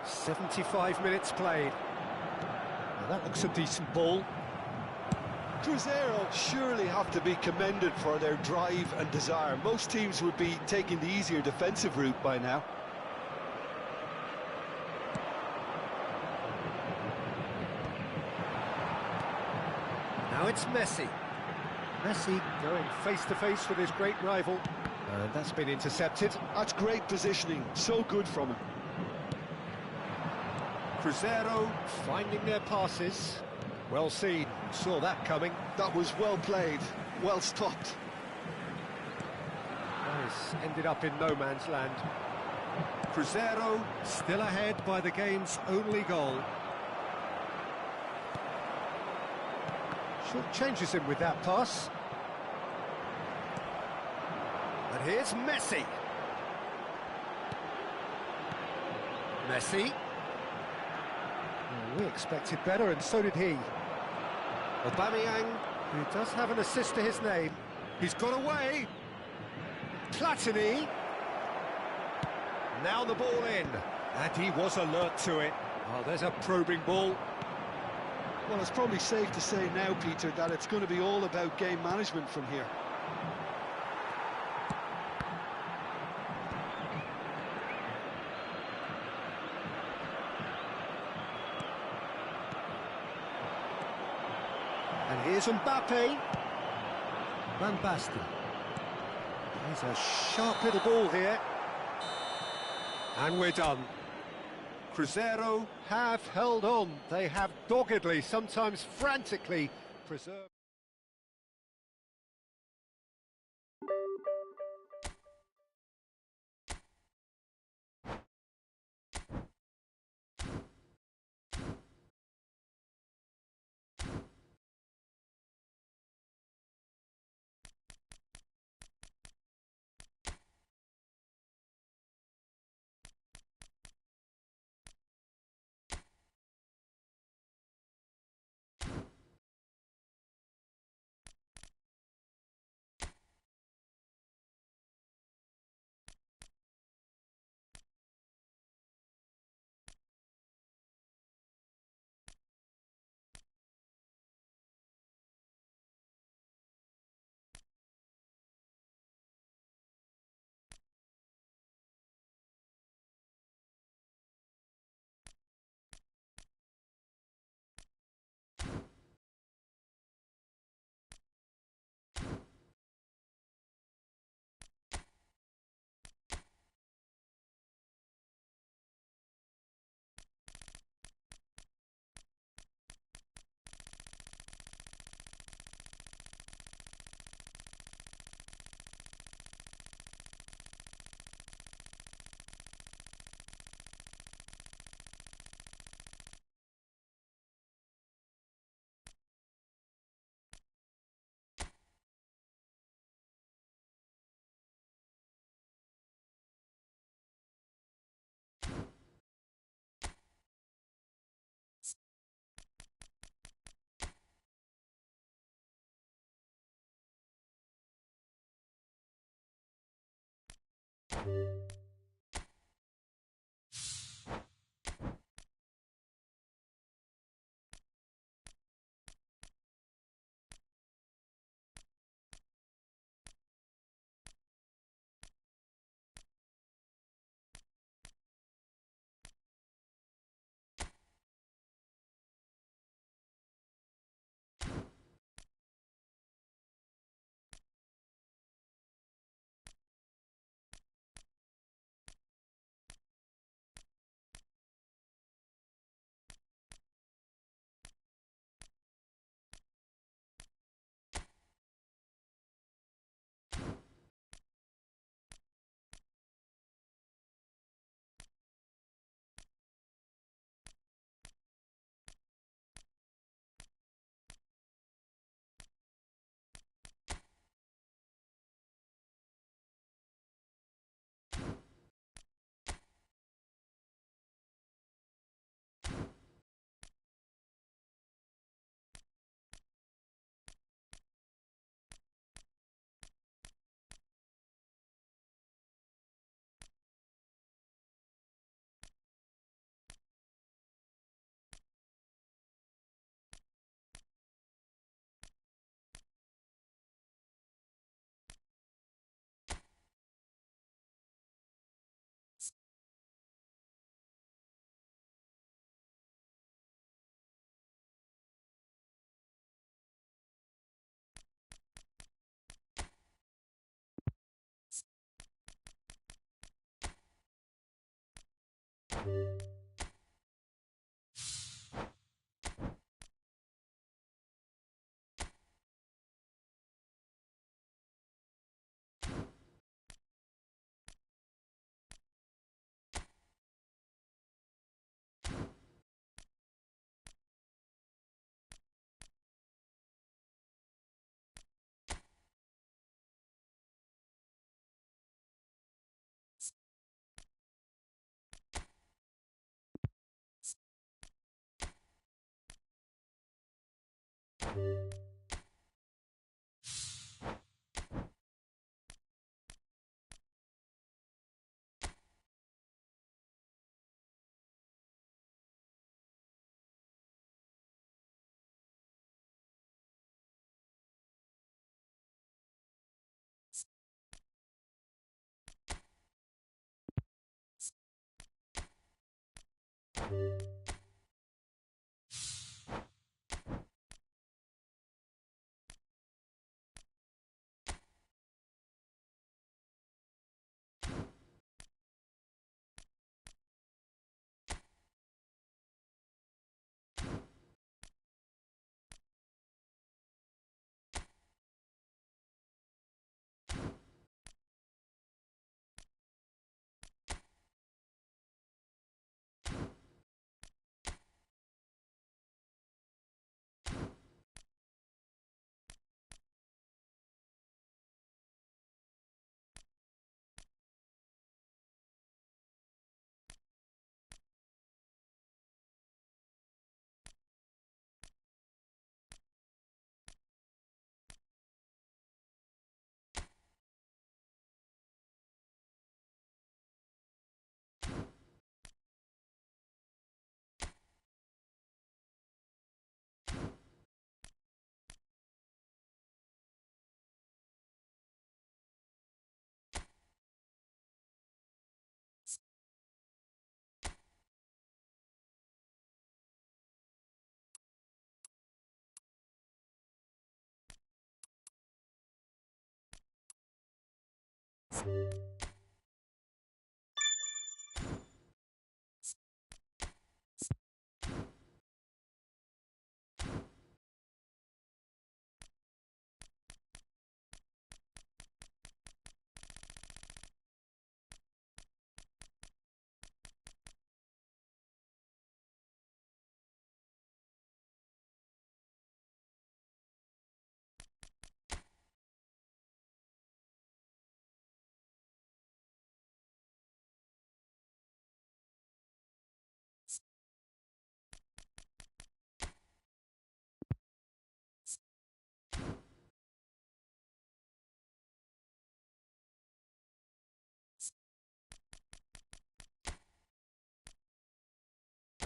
75 minutes played. Well, that looks a decent ball. Cruzeiro surely have to be commended for their drive and desire. Most teams would be taking the easier defensive route by now. Now it's Messi. Messi going face-to-face with his great rival. And that's been intercepted. That's great positioning, so good from him. Cruzeiro finding their passes. Well seen, saw that coming. That was well played, well stopped. Nice, ended up in no man's land. Cruzeiro still ahead by the game's only goal. Short changes him with that pass. And here's Messi. Messi. Well, we expected better, and so did he. Aubameyang, who does have an assist to his name. He's got away. Platini. Now the ball in. And he was alert to it. Oh, there's a probing ball. Well, it's probably safe to say now, Peter, that it's going to be all about game management from here. And here's Mbappe. Van Basten. There's a sharp little ball here. And we're done. Cruzeiro have held on. They have doggedly, sometimes frantically, preserved.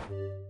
you